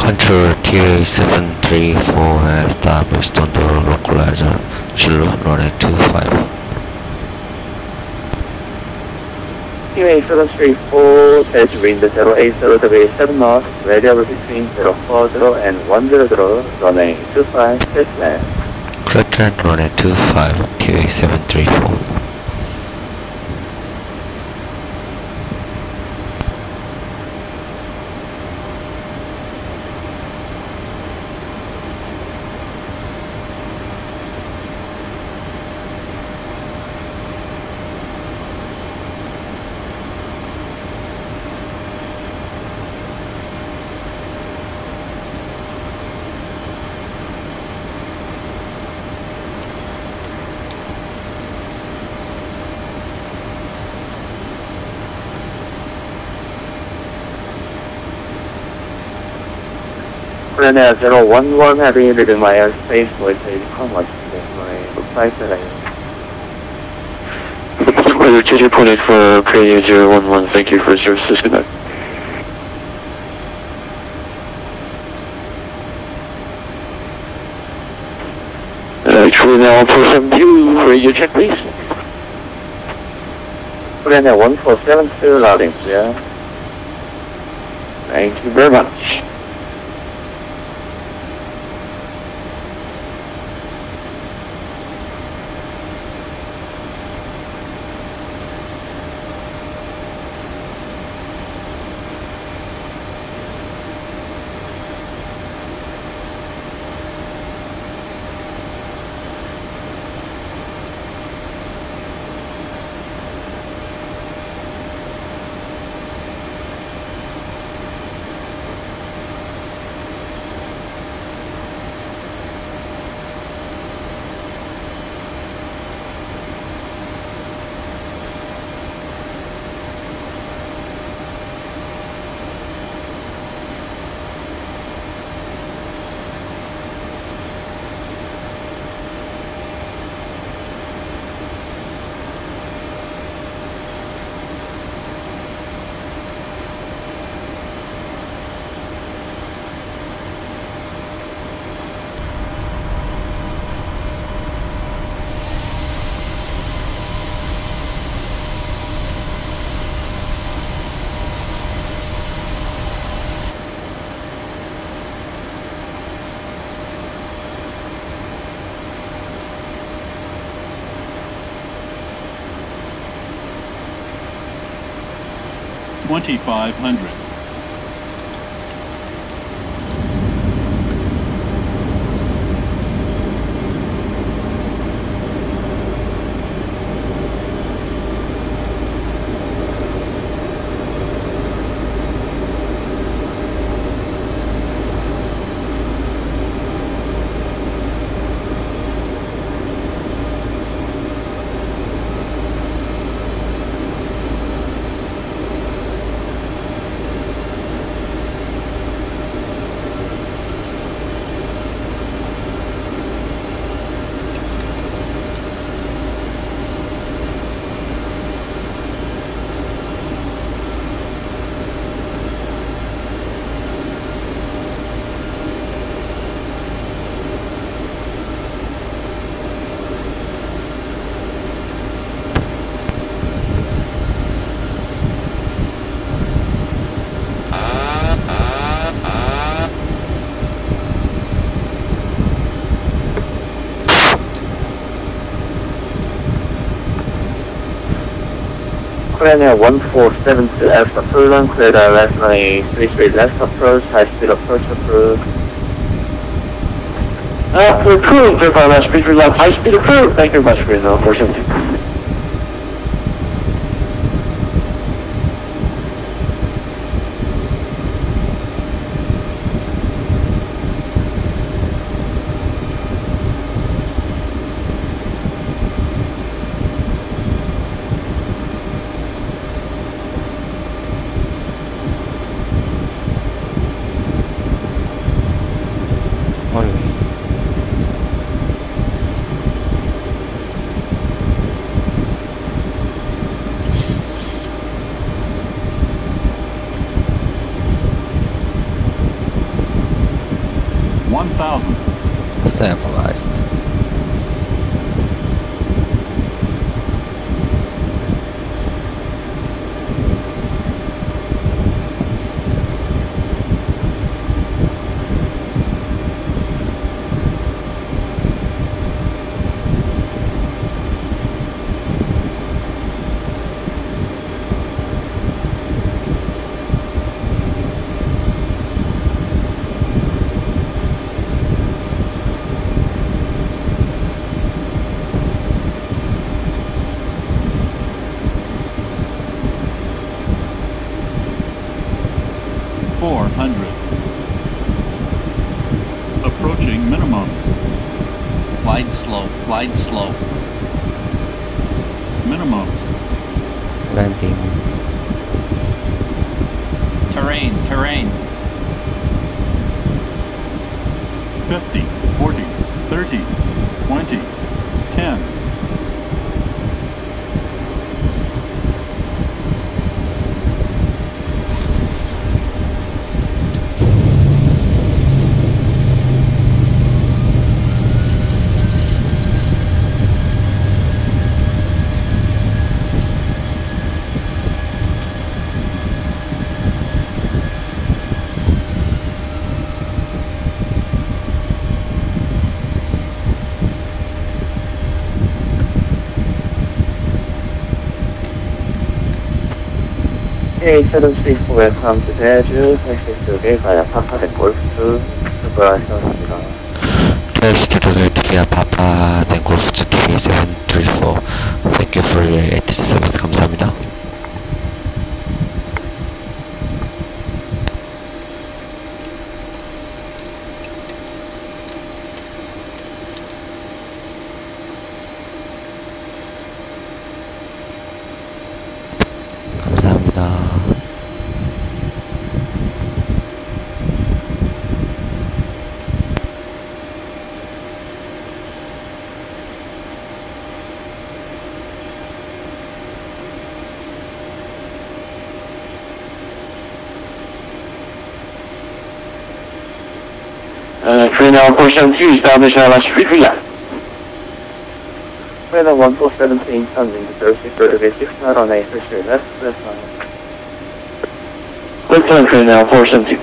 Control TA734 has established on the localizer Jeju runway 25. QA 734, Delta wind 080 7 knots, variable between 040 and 100, runway 25, test land. Correct land runway 25, TA734. Korean Air 011 heavy leaving my airspace with a comma to my reply setting. Jeju point 8 for Korean Air 011, thank you for your assist. Good night. Korean Air 147 radio check please. Korean Air 1472 louding clear. Thank you very much. $2,500. Korean Air 1472 Alpha Fulham, clear left runway 33 left approach, high speed approach approved. Approved, verify last speed for left, high speed approved. Thank you very much for your 472. Stabilized. Approaching minimum. Glide slow, glide slow. Minimum. Landing. Terrain, terrain. 50, 40, 30, 20, 10. K734 welcome to Jeju. 택시 쪽에 가야 파파된 골프 출발하셨습니다. Thanks to the TV Papa, then Golf to TV 734. Thank you for your ATG service. 감사합니다. 감사합니다. Freenow 472, establish LS Left. Freedom 1417 comes into Thursday for the 6 knot on a first left, left line. Quick turn Freenow 472.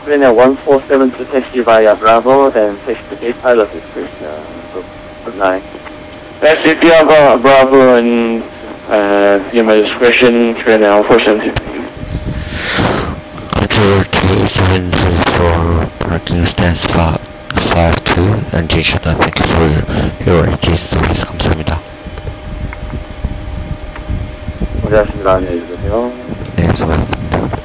Austrailia 147 to taxi via Bravo, then taxi to gate pilot discretion. Good night. Taxi Bravo and my discretion, Australia 147. Control 2734, parking stance 52, and Incheon, thank you for your AT service. 감사합니다. 고생하셨습니다. 안녕히 계세요. 네, 수고하셨습니다.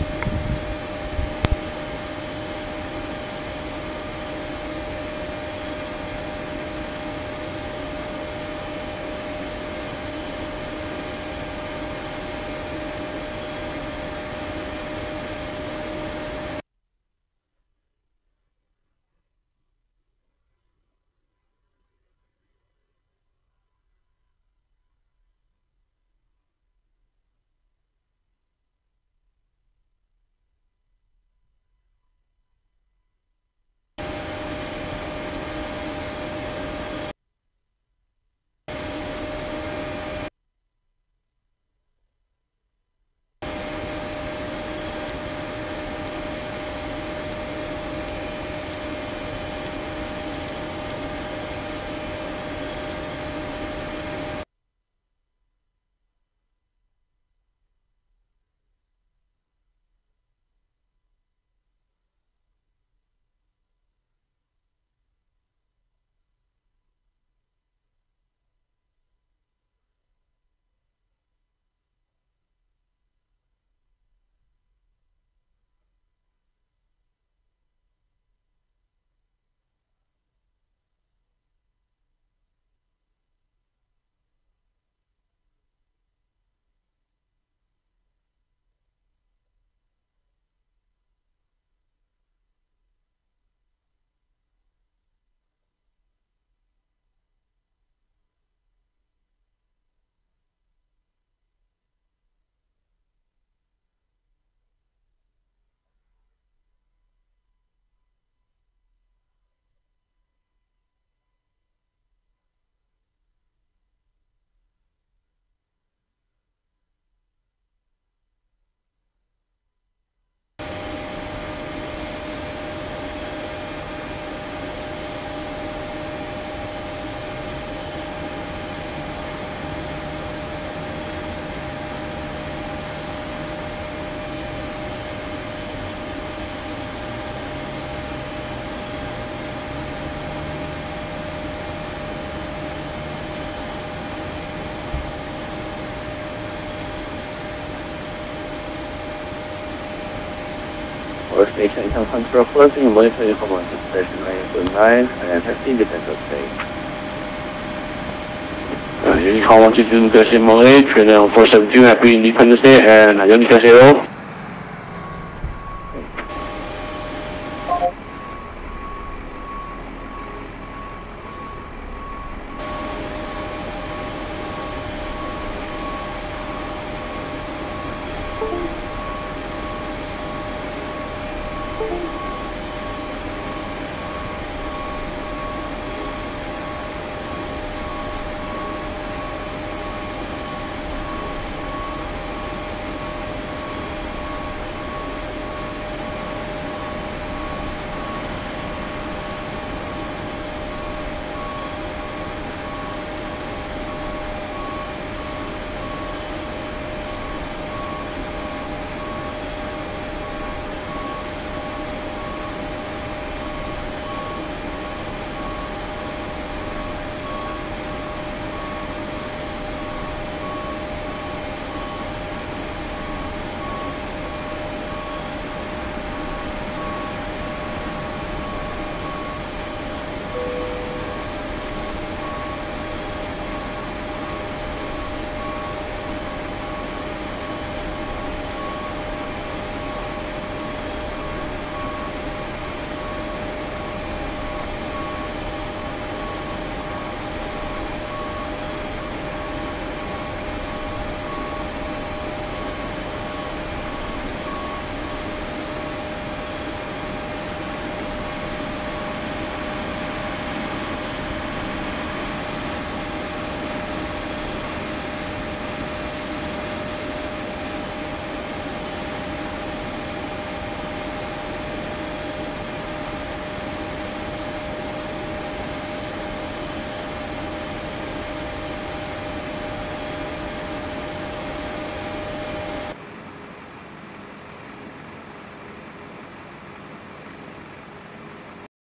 Station Incheon control closing and monitoring for one station good night and taxi independent state. You call 122 Gimhae, Australia 472, happy Independence Day, and 안녕히 가세요.